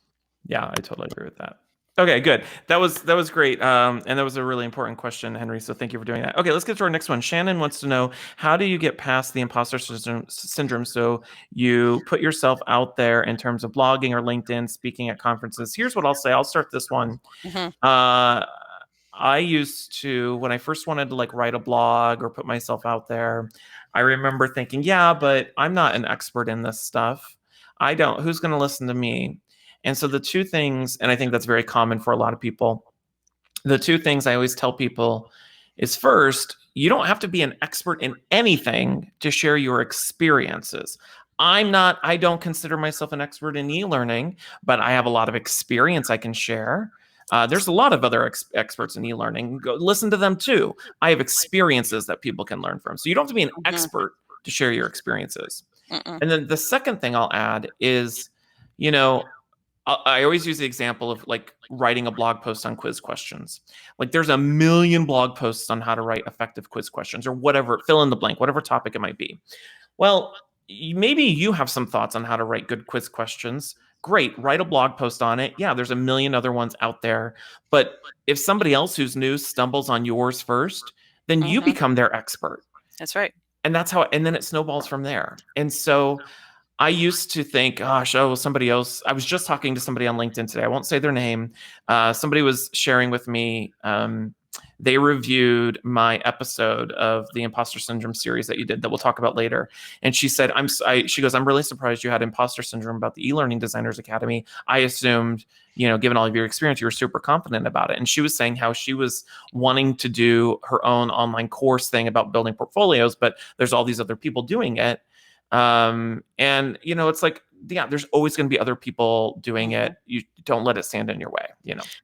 Yeah, I totally agree with that. Okay, good. That was great. And that was a really important question, Henry. So thank you for doing that. Okay, let's get to our next one. Shannon wants to know, how do you get past the imposter syndrome so you put yourself out there in terms of blogging or LinkedIn, speaking at conferences? Here's what I'll say. I'll start this one.
Hmm.
Uh, I used to, when I first wanted to like write a blog or put myself out there, I remember thinking, yeah, but I'm not an expert in this stuff. Who's going to listen to me? And so the two things, and I think that's very common for a lot of people, the two things I always tell people is, first, you don't have to be an expert in anything to share your experiences. I don't consider myself an expert in e-learning, but I have a lot of experience I can share. There's a lot of other experts in e-learning. Go listen to them too. I have experiences that people can learn from. So you don't have to be an
Hmm.
expert to share your experiences.
Mm-mm.
And then the second thing I'll add is, you know, I always use the example of like writing a blog post on quiz questions. Like there's a million blog posts on how to write effective quiz questions or whatever, fill in the blank, whatever topic it might be. Well, maybe you have some thoughts on how to write good quiz questions. Great, write a blog post on it. Yeah, there's a million other ones out there. But if somebody else who's new stumbles on yours first, then you
Hmm.
become their expert.
That's right.
And and then it snowballs from there. And so I used to think, gosh, oh, somebody else. I was just talking to somebody on LinkedIn today. I won't say their name. Somebody was sharing with me. They reviewed my episode of the Imposter Syndrome series that you did that we'll talk about later. And she said, she goes, I'm really surprised you had imposter syndrome about the eLearning Designers Academy. I assumed, given all of your experience, you were super confident about it. And she was saying how she was wanting to do her own online course thing about building portfolios, but there's all these other people doing it. And it's like, yeah, there's always going to be other people doing
Hmm.
it. You don't let it stand in your way,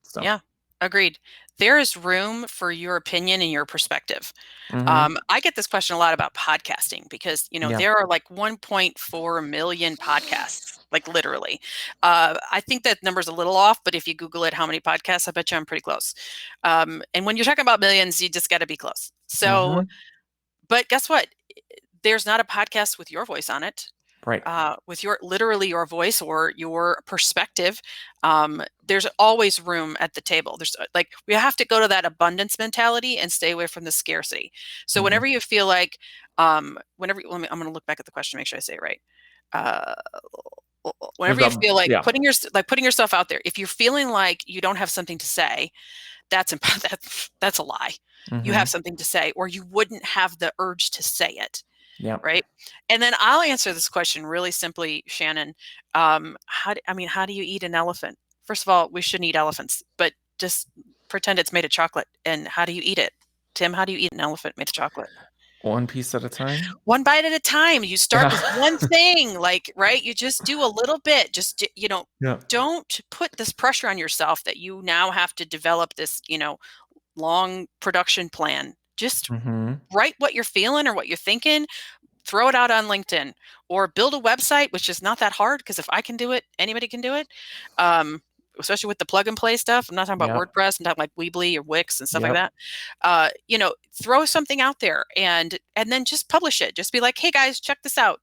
so.
Yeah, agreed. There is room for your opinion and your perspective.
Hmm.
I get this question a lot about podcasting because,
Yeah.
there are like 1.4 million podcasts, like literally. I think that number's a little off, but if you Google it, how many podcasts, I bet you I'm pretty close. And when you're talking about millions, you just got to be close. So,
Hmm.
but guess what? There's not a podcast with your voice on it.
Right.
With literally your voice or your perspective, there's always room at the table. There's like, we have to go to that abundance mentality and stay away from the scarcity. So
Hmm.
whenever you feel like, I'm going to look back at the question, make sure I say it right. Uh,
It was
Whenever you
about,
feel like
yeah.
putting yourself out there, if you're feeling like you don't have something to say, that's a lie. You have
Hmm.
something to say, or you wouldn't have the urge to say it.
Yeah.
Right. And then I'll answer this question really simply, Shannon. How do you eat an elephant? First of all, we shouldn't eat elephants, but just pretend it's made of chocolate. And how do you eat it? Tim, how do you eat an elephant made of chocolate?
One piece at a time.
One bite at a time. You start
Yeah.
with one thing, like, right? You just do a little bit. Just,
Yeah.
don't put this pressure on yourself that you now have to develop this, long production plan. Just
Hmm.
write what you're feeling or what you're thinking, throw it out on LinkedIn or build a website, which is not that hard because if I can do it, anybody can do it. Especially with the plug and play stuff. I'm not talking about
Yeah.
WordPress. I'm talking like Weebly or Wix and stuff like
Yep.
that. Throw something out there and then just publish it. Just be like, hey guys, check this out.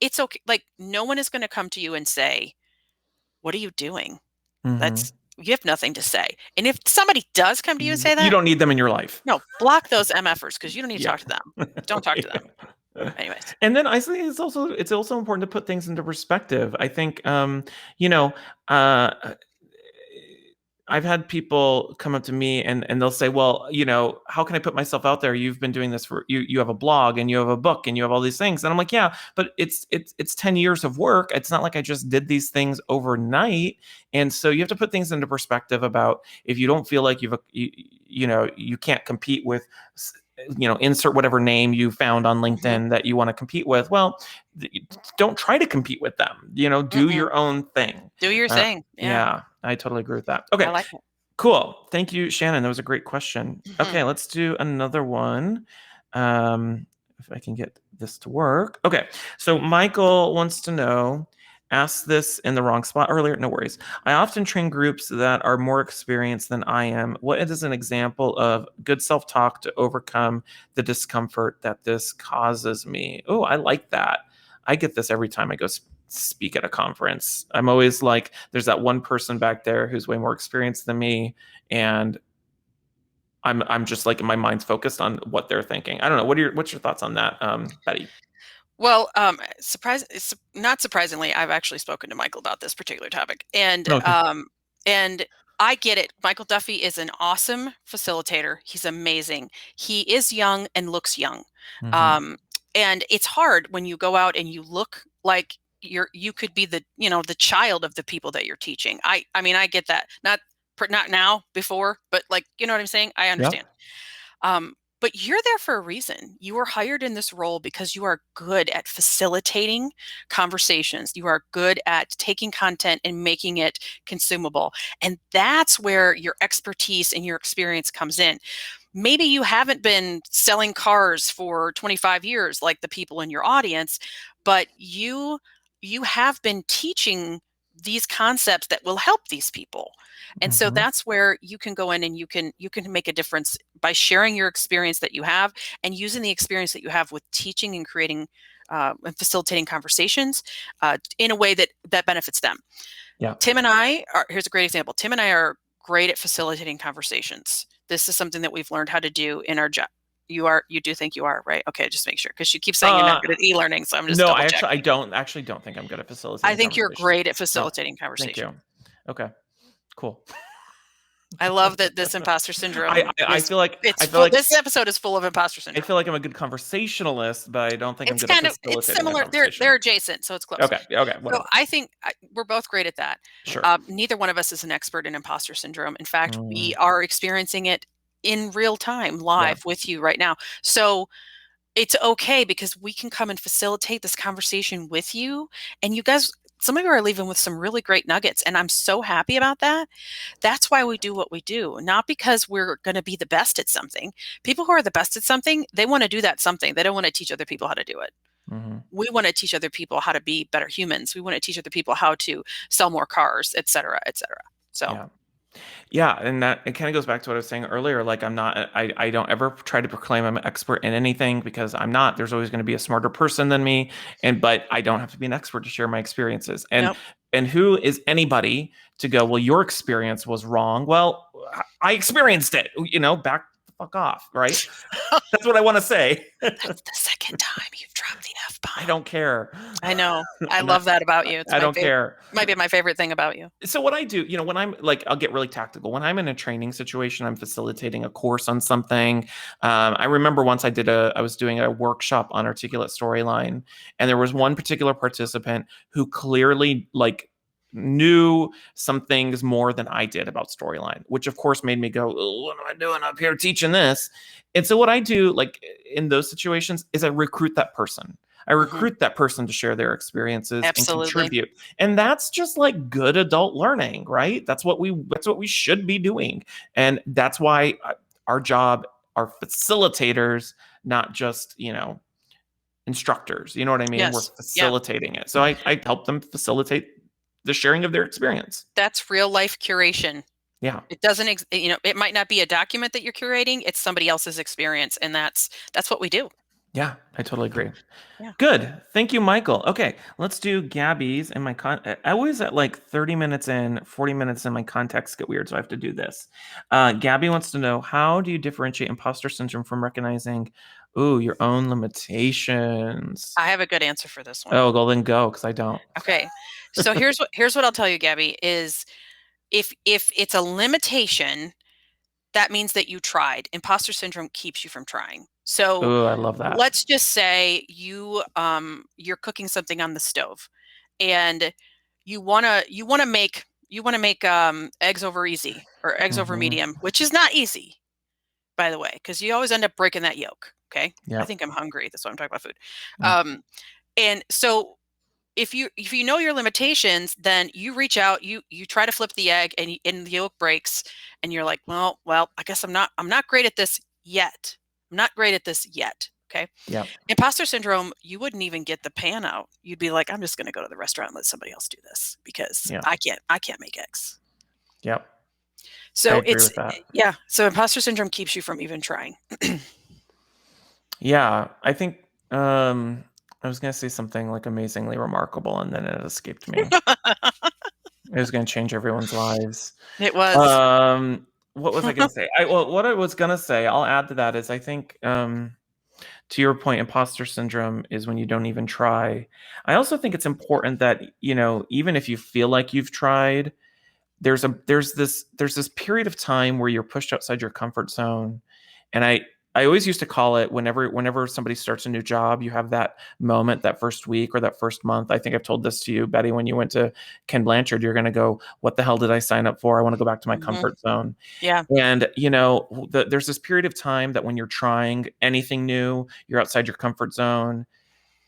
It's okay. Like no one is going to come to you and say, what are you doing?
Mhm.
You have nothing to say. And if somebody does come to you and say
You
that,
don't need them in your life.
no, block those MFers because you don't need to
Yeah.
talk to them. Don't talk to them. Anyways.
And then I think it's also important to put things into perspective. I think you know, uh I've had people come up to me and they'll say, "Well, how can I put myself out there? You've been doing this for you have a blog and you have a book and you have all these things." And I'm like, "Yeah, but it's 10 years of work. It's not like I just did these things overnight." And so you have to put things into perspective about if you don't feel like you can't compete with insert whatever name you found on
Mm-hmm.
LinkedIn that you want to compete with. Well, don't try to compete with them. Do
Mm-mm.
your own thing.
Do your thing. Yeah,
Yeah, I totally agree with that.
I
Okay,
like it.
cool. Thank you, Shannon. That was a great question.
Mm-hmm.
Okay, let's do another one. If I can get this to work. Okay, so Michael wants to know, asked this in the wrong spot earlier. No worries. I often train groups that are more experienced than I am. What is an example of good self-talk to overcome the discomfort that this causes me? Oh, I like that. I get this every time I go speak at a conference. I'm always like, there's that one person back there who's way more experienced than me, and I'm just like my mind's focused on what they're thinking. I don't know. What's your thoughts on that, Betty?
Well, not surprisingly, I've actually spoken to Michael about this particular topic,
Okay.
and I get it. Michael Duffy is an awesome facilitator. He's amazing. He is young and looks young,
Hmm.
um, and it's hard when you go out and you look like you could be the child of the people that you're teaching. I mean, I get that. Not now, before, but like, you know what I'm saying? I
Yep.
understand. But you're there for a reason. You were hired in this role because you are good at facilitating conversations. You are good at taking content and making it consumable. And that's where your expertise and your experience comes in. Maybe you haven't been selling cars for 25 years like the people in your audience, but you have been teaching these concepts that will help these people. And so
Hmm.
that's where you can go in and you can make a difference by sharing your experience that you have and using the experience that you have with teaching and creating and facilitating conversations in a way that benefits them.
Yeah.
Here's a great example. Tim and I are great at facilitating conversations. This is something that we've learned how to do in our job. You do think you are, right? Okay, just make sure, because you keep saying you're not
Uh,
good at e-learning, so I'm just
no,
double
I
checking.
don't think I'm good at
I
facilitating
think you're
conversations.
great at
Oh,
facilitating
thank
conversation.
you. Okay, cool.
I love that this imposter syndrome
I
is
feel like
it's
I feel
full.
like
This episode is full of imposter
I
syndrome.
feel like I'm a good conversationalist, but I don't think I'm
It's
good at
kind of it's
facilitating a
similar. They're
conversation.
adjacent, so it's close.
Okay, okay,
So
whatever.
I think we're both great at that.
Sure.
Neither one of us is an expert in imposter syndrome. In fact, we
Mm,
are experiencing it in real time,
yeah.
live with you right now. So it's okay because we can come and facilitate this conversation with you. And you guys, some of you are leaving with some really great nuggets. And I'm so happy about that. That's why we do what we do, not because we're going to be the best at something. People who are the best at something, they want to do that something. They don't want to teach other people how to do it.
Hmm.
We want to teach other people how to be better humans. We want to teach other people how to sell more cars, et cetera, et cetera. So,
Yeah. Yeah, and that it kind of goes back to what I was saying earlier. Like I don't ever try to proclaim I'm an expert in anything because I'm not. There's always going to be a smarter person than me, but I don't have to be an expert to share my experiences. And
nope.
and who is anybody to go, well, your experience was wrong. Well, I experienced it. Back the fuck off, right? That's what I want to say.
That's the second time you've dropped the F
I
bomb.
don't care.
I know. I
I'm not.
love that about you. It's
I
my
don't
favorite.
care.
Might be my favorite thing about you.
So what I do, when I'm like, I'll get really tactical. When I'm in a training situation, I'm facilitating a course on something. I remember once I was doing a workshop on articulate storyline, and there was one particular participant who clearly like knew some things more than I did about storyline, which of course made me go, "Oh, what am I doing up here teaching this?" And so what I do, like in those situations, is I recruit that person. I
Hmm.
recruit that person to share their experiences and
Absolutely.
contribute. And that's just like good adult learning, right? That's what we should be doing. And that's why our job are facilitators, not just, instructors. You know what I mean? We're
Yes. Yeah.
facilitating it. So I help them facilitate the sharing of their experience.
That's real life curation.
Yeah.
It doesn't, it might not be a document that you're curating. It's somebody else's experience. And that's what we do.
Yeah, I totally agree.
Yeah.
Good. Thank you, Michael. Okay, let's do Gabby's and my I always at like 30 minutes in, 40 minutes in, my contexts get weird, so I have to do this. Gabby wants to know, how do you differentiate imposter syndrome from recognizing, your own limitations?
I have a good answer for this one.
Oh, well then go, because I don't.
Okay. So here's what I'll tell you, Gabby, is if it's a limitation, that means that you tried. Imposter syndrome keeps you from trying. So
Oh, I love that.
let's just say you're cooking something on the stove and you want to make eggs over easy or eggs over
Mm-hmm.
medium, which is not easy, by the way, because you always end up breaking that yolk. Okay. I
Yep.
think I'm hungry. That's why I'm talking about food.
Mm.
And so if you know your limitations, then you reach out, you try to flip the egg, and the yolk breaks, and you're like, well, I guess I'm not great at this yet. I'm not great at this yet. Okay.
Yep.
Imposter syndrome, you wouldn't even get the pan out. You'd be like, I'm just going to go to the restaurant and let somebody else do this because
Yep.
I can't make eggs.
Yep. I
So
agree with that.
yeah. So imposter syndrome keeps you from even trying.
Yeah, I think I was gonna say something like amazingly remarkable, and then it escaped me. It was gonna change everyone's lives.
It was.
What was I gonna say? Well, what I was gonna say, I'll add to that, is I think to your point, imposter syndrome is when you don't even try. I also think it's important that, even if you feel like you've tried, there's this period of time where you're pushed outside your comfort zone. And I always used to call it, whenever somebody starts a new job, you have that moment, that first week or that first month. I think I've told this to you, Betty, when you went to Ken Blanchard, you're going to go, what the hell did I sign up for? I want to go back to my
Mhm.
comfort zone.
Yeah.
And there's this period of time that when you're trying anything new, you're outside your comfort zone.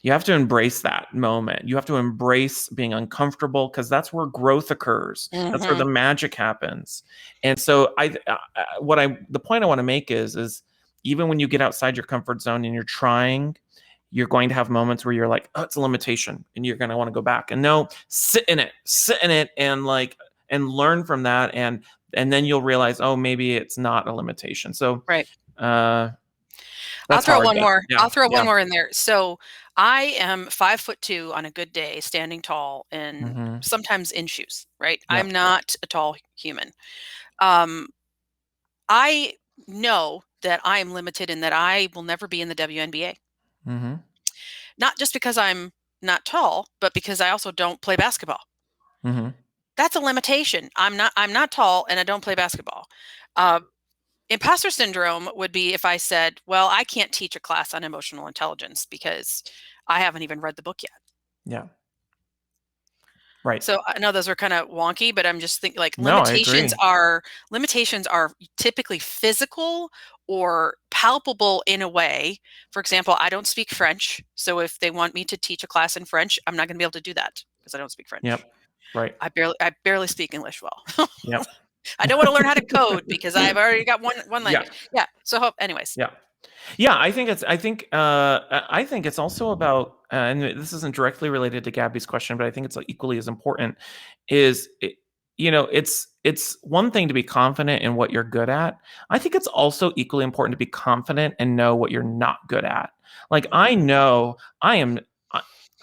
You have to embrace that moment. You have to embrace being uncomfortable, because that's where growth occurs. That's where
Hmm.
the magic happens. And so the point I want to make is even when you get outside your comfort zone and you're trying, you're going to have moments where you're like, oh, it's a limitation, and you're going to want to go back. And no, sit in it, and learn from that, and then you'll realize, oh, maybe it's not a limitation. So
Right.
uh
I'll
that's
throw
hard,
one
but
more.
yeah,
I'll throw one
yeah.
more in there. So I am 5'2" on a good day, standing tall, and
Mm-hmm.
sometimes in shoes. Right. I'm
Yep.
not a tall human. Um, I know that I am limited and that I will never be in the WNBA.
Mm-hmm.
Not just because I'm not tall, but because I also don't play basketball.
Mm-hmm.
That's a limitation. I'm not tall and I don't play basketball. Uh, Imposter syndrome would be if I said, well, I can't teach a class on emotional intelligence because I haven't even read the book yet.
Yeah. Right.
So I know those are kind of wonky, but I'm just thinking like
No, I
limitations
agree.
are typically physical or palpable in a way. For example, I don't speak French. So if they want me to teach a class in French, I'm not going to be able to do that because I don't speak French.
Yep. Right.
I barely speak English well.
Yep.
I don't want to learn how to code because I've already got one
Yeah.
language. Yeah. So anyways.
Yeah. Yeah, I think it's also about, and this isn't directly related to Gabby's question, but I think it's like equally as important. It's one thing to be confident in what you're good at. I think it's also equally important to be confident and know what you're not good at. Like, I
Mhm.
know I am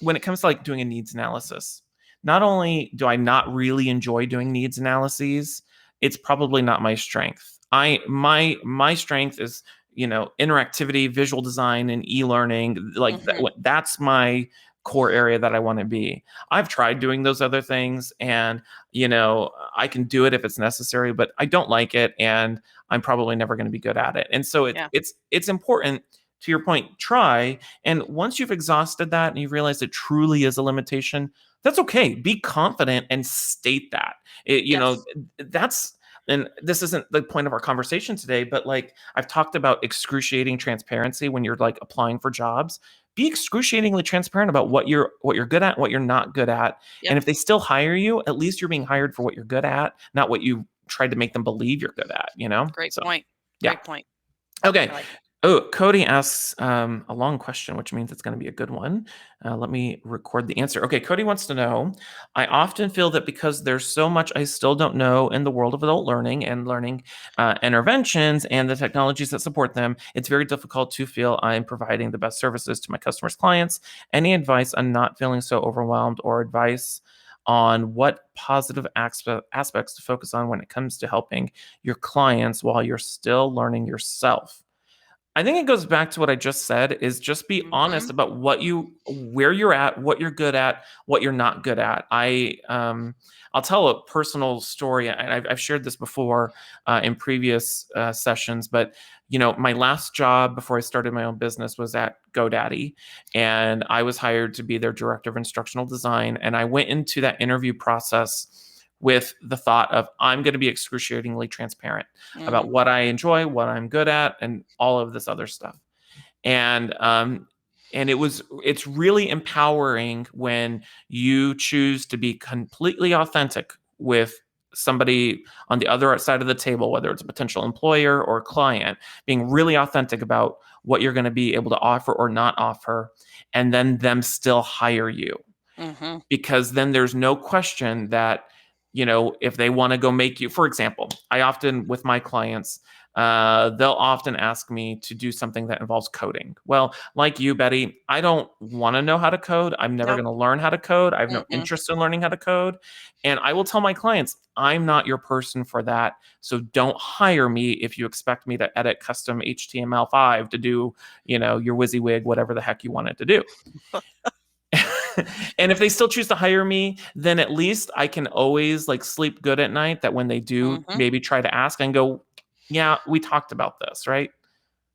when it comes to like doing a needs analysis. Not only do I not really enjoy doing needs analyses, it's probably not my strength. My strength is, interactivity, visual design, and e-learning. Like
Mhm.
that's my core area that I want to be. I've tried doing those other things, and I can do it if it's necessary, but I don't like it, and I'm probably never going to be good at it. And so
Yeah.
it's important, to your point, try. And once you've exhausted that and you realize it truly is a limitation, that's okay. Be confident and state that.
Yes.
That's, and this isn't the point of our conversation today, but like I've talked about excruciating transparency when you're like applying for jobs. Be excruciatingly transparent about what you're good at, what you're not good at. And
Yep.
if they still hire you, at least you're being hired for what you're good at, not what you tried to make them believe you're good at,
Great
So
point.
yeah.
Great point.
Okay.
I like it.
Oh, Cody asks a long question, which means it's going to be a good one. Let me record the answer. Okay, Cody wants to know, I often feel that because there's so much I still don't know in the world of adult learning and learning interventions and the technologies that support them, it's very difficult to feel I'm providing the best services to my customers' clients. Any advice on not feeling so overwhelmed or advice on what positive aspects to focus on when it comes to helping your clients while you're still learning yourself? I think it goes back to what I just said is just be honest
Hmm.
about where you're at, what you're good at, what you're not good at. I'll tell a personal story. I've shared this before in previous sessions, but my last job before I started my own business was at GoDaddy, and I was hired to be their director of instructional design. And I went into that interview process with the thought of I'm going to be excruciatingly transparent about
Mm.
what I enjoy, what I'm good at, and all of this other stuff. And it's really empowering when you choose to be completely authentic with somebody on the other side of the table, whether it's a potential employer or client, being really authentic about what you're going to be able to offer or not offer, and then them still hire you,
Hmm.
because then there's no question that if they want to go make you, for example, I often with my clients, they'll often ask me to do something that involves coding. Well, like you, Betty, I don't want to know how to code. I'm never
Nope.
going to learn how to code. I have no
Mm-mm.
interest in learning how to code. And I will tell my clients, I'm not your person for that. So don't hire me if you expect me to edit custom HTML5 to do, your WYSIWYG, whatever the heck you want it to do. And if they still choose to hire me, then at least I can always like sleep good at night that when they do
Hmm.
maybe try to ask and go, yeah, we talked about this, right?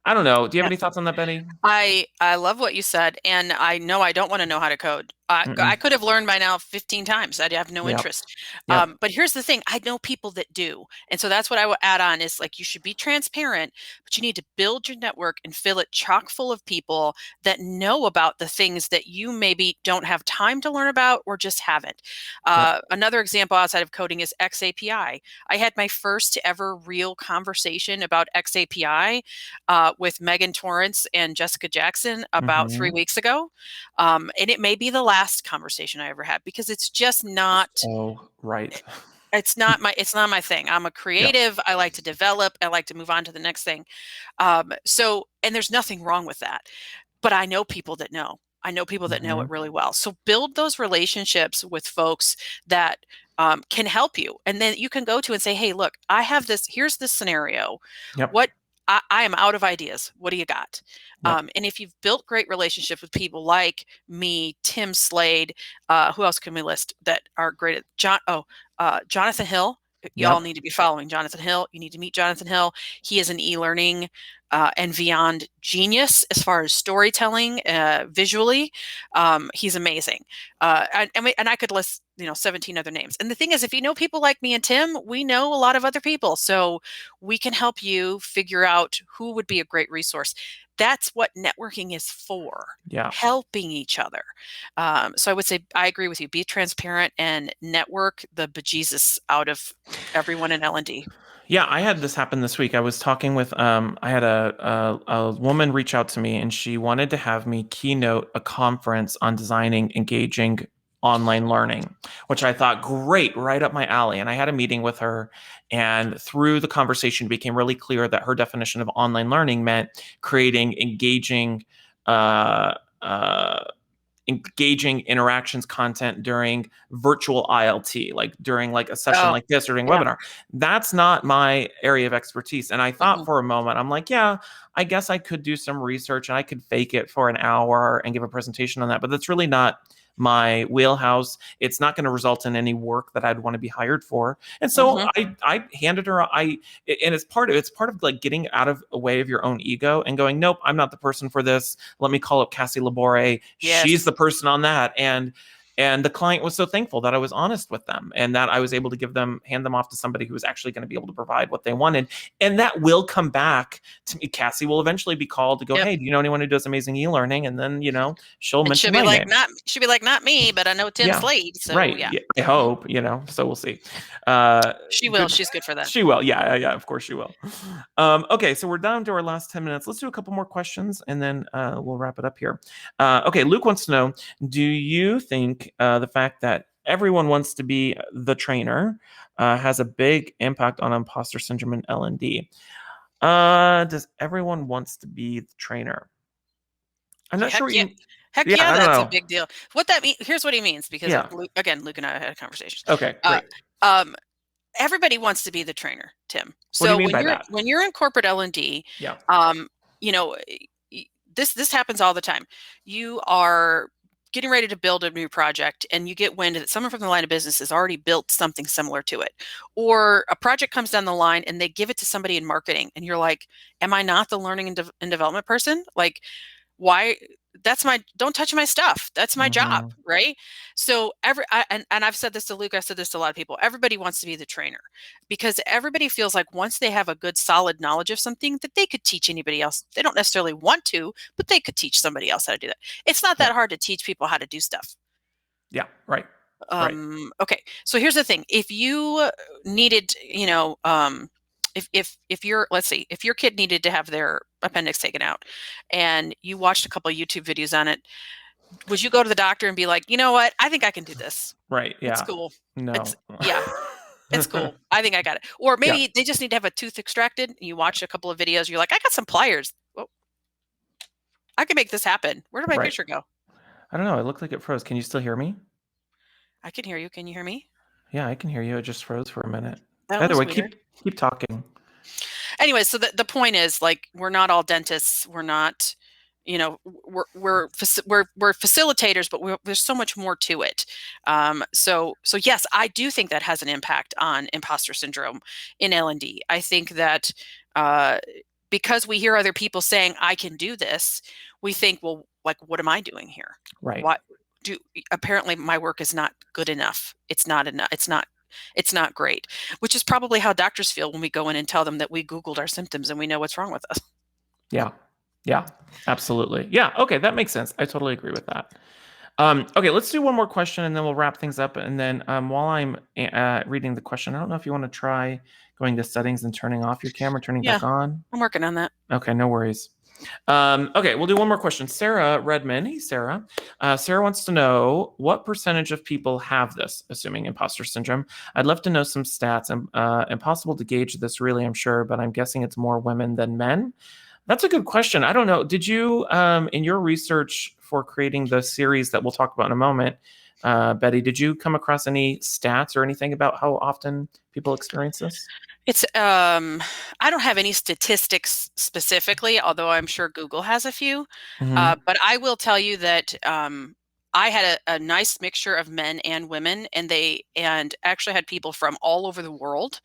I don't know. Do you have any thoughts on that, Betty?
I love what you said, and I know I don't want to know how to code. I
Mm-mm.
could have learned by now 15 times. I'd have no
Yep.
interest.
Yep.
But here's the thing: I know people that do, and so that's what I would add on is like you should be transparent, but you need to build your network and fill it chock full of people that know about the things that you maybe don't have time to learn about or just haven't.
Yep.
Another example outside of coding is XAPI. I had my first ever real conversation about XAPI with Megan Torrance and Jessica Jackson about 3 weeks ago. And it may be the last conversation I ever had because it's just not
So right.
it's not my thing. I'm a
Yep.
creative. I like to develop. I like to move on to the next thing. So and there's nothing wrong with that. But I know people that know. I know people that know it
Hmm.
really well. So build those relationships with folks that can help you. And then you can go to and say, hey, look, I have this, here's this scenario.
Yep.
What I am out of ideas. What do you got?
Yep.
And if you've built great relationships with people like me, Tim Slade, who else can we list that are great at Jonathan Hill. Y'all
Yep.
need to be following Jonathan Hill. You need to meet Jonathan Hill. He is an e-learning and beyond genius as far as storytelling visually. He's amazing. And I could list 17 other names. And the thing is, if you know people like me and Tim, we know a lot of other people. So we can help you figure out who would be a great resource. That's what networking is for,
Yeah.
helping each other. So I would say I agree with you. Be transparent and network the bejesus out of everyone in L&D.
Yeah, I had this happen this week. I was talking with I had a woman reach out to me, and she wanted to have me keynote a conference on designing engaging online learning, which I thought great, right up my alley. And I had a meeting with her, and through the conversation it became really clear that her definition of online learning meant creating uh, uh, engaging interactions content during virtual ILT, like during like a session
Oh,
like this or during
yeah.
webinar. That's not my area of expertise. And I thought
Mm-mm.
for a moment, I'm like, yeah, I guess I could do some research and I could fake it for an hour and give a presentation on that, but that's really not my wheelhouse. It's not going to result in any work that I'd want to be hired for. And so
Mm-hmm.
I handed her and it's part of like getting out of a way of your own ego and going, nope, I'm not the person for this. Let me call up Cassie Labore. She's
Yes.
the person on that. And the client was so thankful that I was honest with them and that I was able to hand them off to somebody who was actually going to be able to provide what they wanted. And that will come back to me. Cassie will eventually be called to go, hey, do you know anyone who does amazing e-learning? And then, she'll mention my name.
She'll be like, not me, but I know Tim Slade. So
right.
yeah.
I hope, so we'll see.
She will. She's good for that.
She will. Yeah, of course she will. Okay, so we're down to our last 10 minutes. Let's do a couple more questions and then we'll wrap it up here. Okay, Luke wants to know, do you think the fact that everyone wants to be the trainer has a big impact on imposter syndrome and L&D? Does everyone wants to be the trainer? I'm not sure.
Heck yeah, that's a big deal. What that means, here's what he means, because Luke and I had a conversation.
Okay, great.
Everybody wants to be the trainer, Tim.
So what do you mean by that?
When you're in corporate L&D, this happens all the time. You are getting ready to build a new project and you get wind that someone from the line of business has already built something similar to it. Or a project comes down the line and they give it to somebody in marketing and you're like, am I not the learning and development person? Like, why? Don't touch my stuff. That's my job, right? So and I've said this to Luke, I've said this to a lot of people, everybody wants to be the trainer because everybody feels like once they have a good solid knowledge of something that they could teach anybody else. They don't necessarily want to, but they could teach somebody else how to do that. It's not that hard to teach people how to do stuff.
Yeah, right.
Okay, so here's the thing. If you needed, if your kid needed to have their appendix taken out and you watched a couple of YouTube videos on it, would you go to the doctor and be like, you know what? I think I can do this.
Right. Yeah.
It's cool.
No.
It's cool. I think I got it. Or maybe they just need to have a tooth extracted. You watch a couple of videos. You're like, I got some pliers. Well, I can make this happen. Where did my picture go?
I don't know. It looked like it froze. Can you still hear me?
I can hear you. Can you hear me?
Yeah, I can hear you. It just froze for a minute.
Either way,
keep talking.
Anyway, so the point is, like, we're not all dentists. We're not, we're facilitators, but there's so much more to it. So yes, I do think that has an impact on imposter syndrome in L&D. I think that because we hear other people saying, I can do this, we think, well, like, what am I doing here?
Right.
Apparently my work is not good enough. It's not enough. It's not great, which is probably how doctors feel when we go in and tell them that we Googled our symptoms and we know what's wrong with us.
Yeah. Yeah, absolutely. Yeah. Okay. That makes sense. I totally agree with that. Okay. Let's do one more question and then we'll wrap things up. And then while I'm reading the question, I don't know if you want to try going to settings and turning off your camera, turning back on.
I'm working on that.
Okay. No worries. Okay, we'll do one more question. Sarah Redman. Hey, Sarah. Sarah wants to know what percentage of people have this, assuming imposter syndrome. I'd love to know some stats. Impossible to gauge this, really, I'm sure, but I'm guessing it's more women than men. That's a good question. I don't know. Did you, in your research for creating the series that we'll talk about in a moment, Betty, did you come across any stats or anything about how often people experience this?
It's I don't have any statistics specifically, although I'm sure Google has a few. But I will tell you that I had a nice mixture of men and women, and actually had people from all over the world,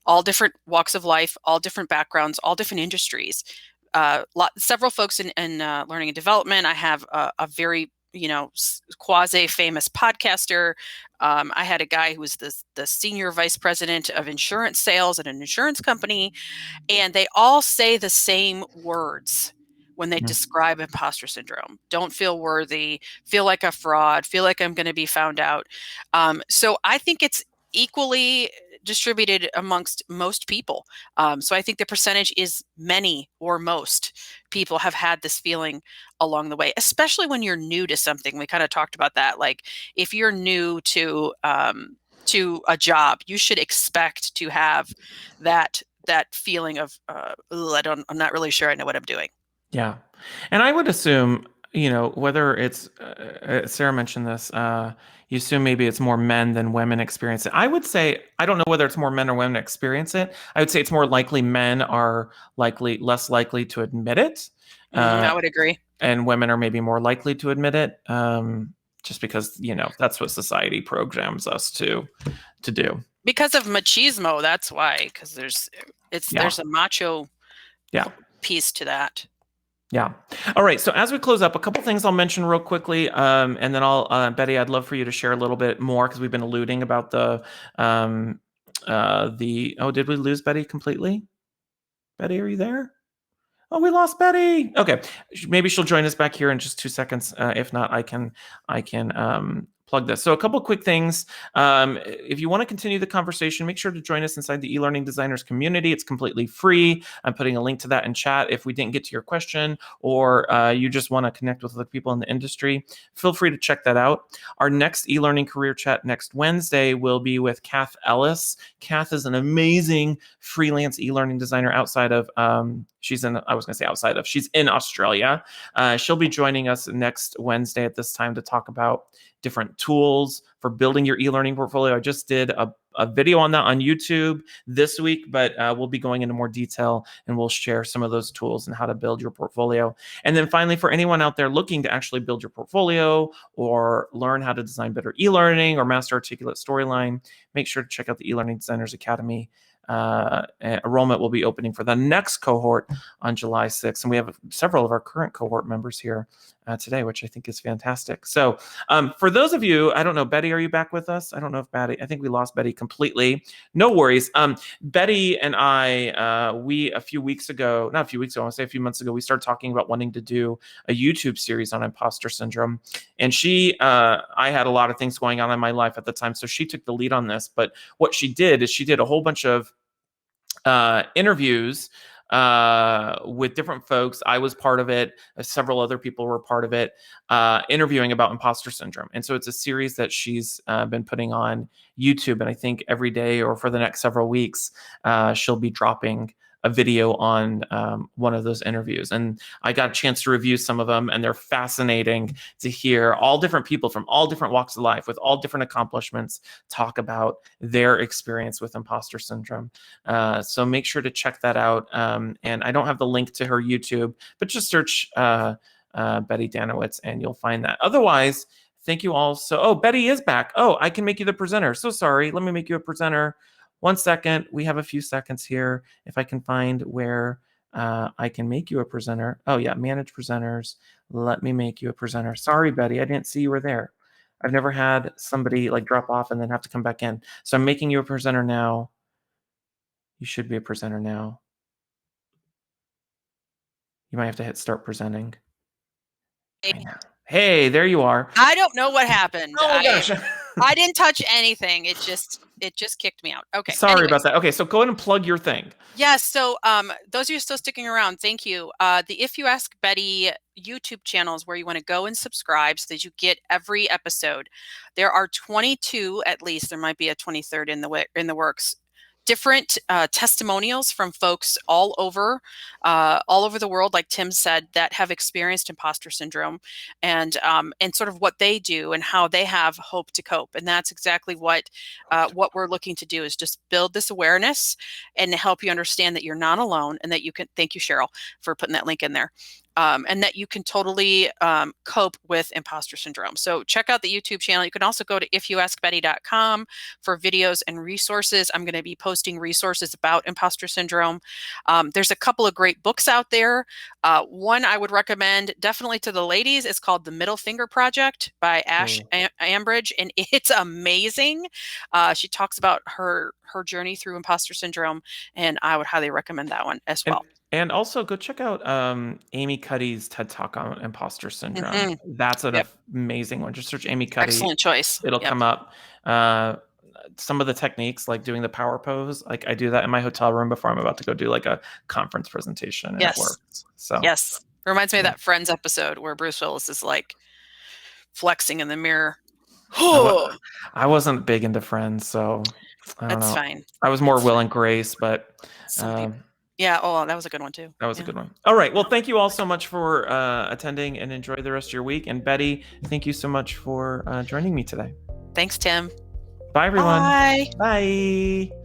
all different walks of life, all different backgrounds, all different industries. Several folks in learning and development. I have a very quasi-famous podcaster. I had a guy who was the senior vice president of insurance sales at an insurance company, and they all say the same words when they describe imposter syndrome. Don't feel worthy, feel like a fraud, feel like I'm going to be found out. So I think it's equally distributed amongst most people. So I think the percentage is many or most people have had this feeling along the way, especially when you're new to something. We kind of talked about that. Like, if you're new to a job, you should expect to have that feeling of I'm not really sure I know what I'm doing.
Yeah. And I would assume, whether it's Sarah mentioned this, you assume maybe it's more men than women experience it. I would say, I don't know whether it's more men or women experience it. I would say it's more likely men are less likely to admit it.
I would agree.
And women are maybe more likely to admit it, just because, that's what society programs us to do.
Because of machismo, that's why. Because there's a macho piece to that.
Yeah. All right. So as we close up, a couple things I'll mention real quickly, and then I'll, Betty, I'd love for you to share a little bit more because we've been alluding about oh, did we lose Betty completely? Betty, are you there? Oh, we lost Betty. Okay, maybe she'll join us back here in just 2 seconds. If not, I can plug this. So a couple quick things. If you want to continue the conversation, make sure to join us inside the eLearning Designers community. It's completely free. I'm putting a link to that in chat. If we didn't get to your question or you just want to connect with other people in the industry, feel free to check that out. Our next eLearning career chat next Wednesday will be with Kath Ellis. Kath is an amazing freelance e-learning designer outside of she's in Australia. She'll be joining us next Wednesday at this time to talk about different tools for building your e-learning portfolio. I just did a video on that on YouTube this week, but we'll be going into more detail and we'll share some of those tools and how to build your portfolio. And then finally, for anyone out there looking to actually build your portfolio or learn how to design better e-learning or master articulate storyline, make sure to check out the eLearning Designers Academy. Enrollment will be opening for the next cohort on July 6th. And we have several of our current cohort members here today, which I think is fantastic. So for those of you, I don't know, Betty, are you back with us? I don't know if Betty, I think we lost Betty completely. No worries. Betty and I, we a few months ago, I want to say a few months ago, we started talking about wanting to do a YouTube series on imposter syndrome. And I had a lot of things going on in my life at the time. So she took the lead on this. But what she did is she did a whole bunch of interviews with different folks. I was part of it. Several other people were part of it, interviewing about imposter syndrome. And so it's a series that she's been putting on YouTube. And I think every day or for the next several weeks, she'll be dropping a video on one of those interviews. And I got a chance to review some of them, and they're fascinating to hear all different people from all different walks of life with all different accomplishments talk about their experience with imposter syndrome. So make sure to check that out. And I don't have the link to her YouTube, but just search Betty Dannewitz and you'll find that. Otherwise, thank you all. Oh, Betty is back. Oh, I can make you the presenter. So sorry. Let me make you a presenter. 1 second. We have a few seconds here. If I can find where I can make you a presenter. Oh yeah, manage presenters. Let me make you a presenter. Sorry, Betty, I didn't see you were there. I've never had somebody like drop off and then have to come back in. So I'm making you a presenter now. You should be a presenter now. You might have to hit start presenting. Hey, there you are.
I don't know what happened.
Oh my gosh.
I didn't touch anything. It just kicked me out. Okay.
Sorry about that. Okay, so go ahead and plug your thing.
Yes. So those of you still sticking around, thank you. The If You Ask Betty YouTube channel is where you want to go and subscribe so that you get every episode. There are 22, at least. There might be a 23rd in the works. Different testimonials from folks all over the world, like Tim said, that have experienced imposter syndrome, and sort of what they do and how they have hope to cope. And that's exactly what we're looking to do, is just build this awareness and help you understand that you're not alone, and that you can. Thank you, Cheryl, for putting that link in there. And that you can totally cope with imposter syndrome. So check out the YouTube channel. You can also go to ifyouaskbetty.com for videos and resources. I'm going to be posting resources about imposter syndrome. There's a couple of great books out there. One I would recommend definitely to the ladies is called The Middle Finger Project by Ash Ambridge, and it's amazing. She talks about her journey through imposter syndrome, and I would highly recommend that one as well.
And also go check out Amy Cuddy's TED Talk on imposter syndrome. That's an amazing one. Just search Amy Cuddy.
Excellent choice.
It'll come up. Some of the techniques, like doing the power pose, like I do that in my hotel room before I'm about to go do like a conference presentation, and it works. So
yes, reminds me of that Friends episode where Bruce Willis is like flexing in the mirror.
I wasn't big into Friends, so
that's fine.
I was more Will and Grace, but
yeah. Oh, that was a good one too.
That was a good one. All right. Well, thank you all so much for attending, and enjoy the rest of your week. And Betty, thank you so much for joining me today.
Thanks, Tim.
Bye, everyone.
Bye.
Bye.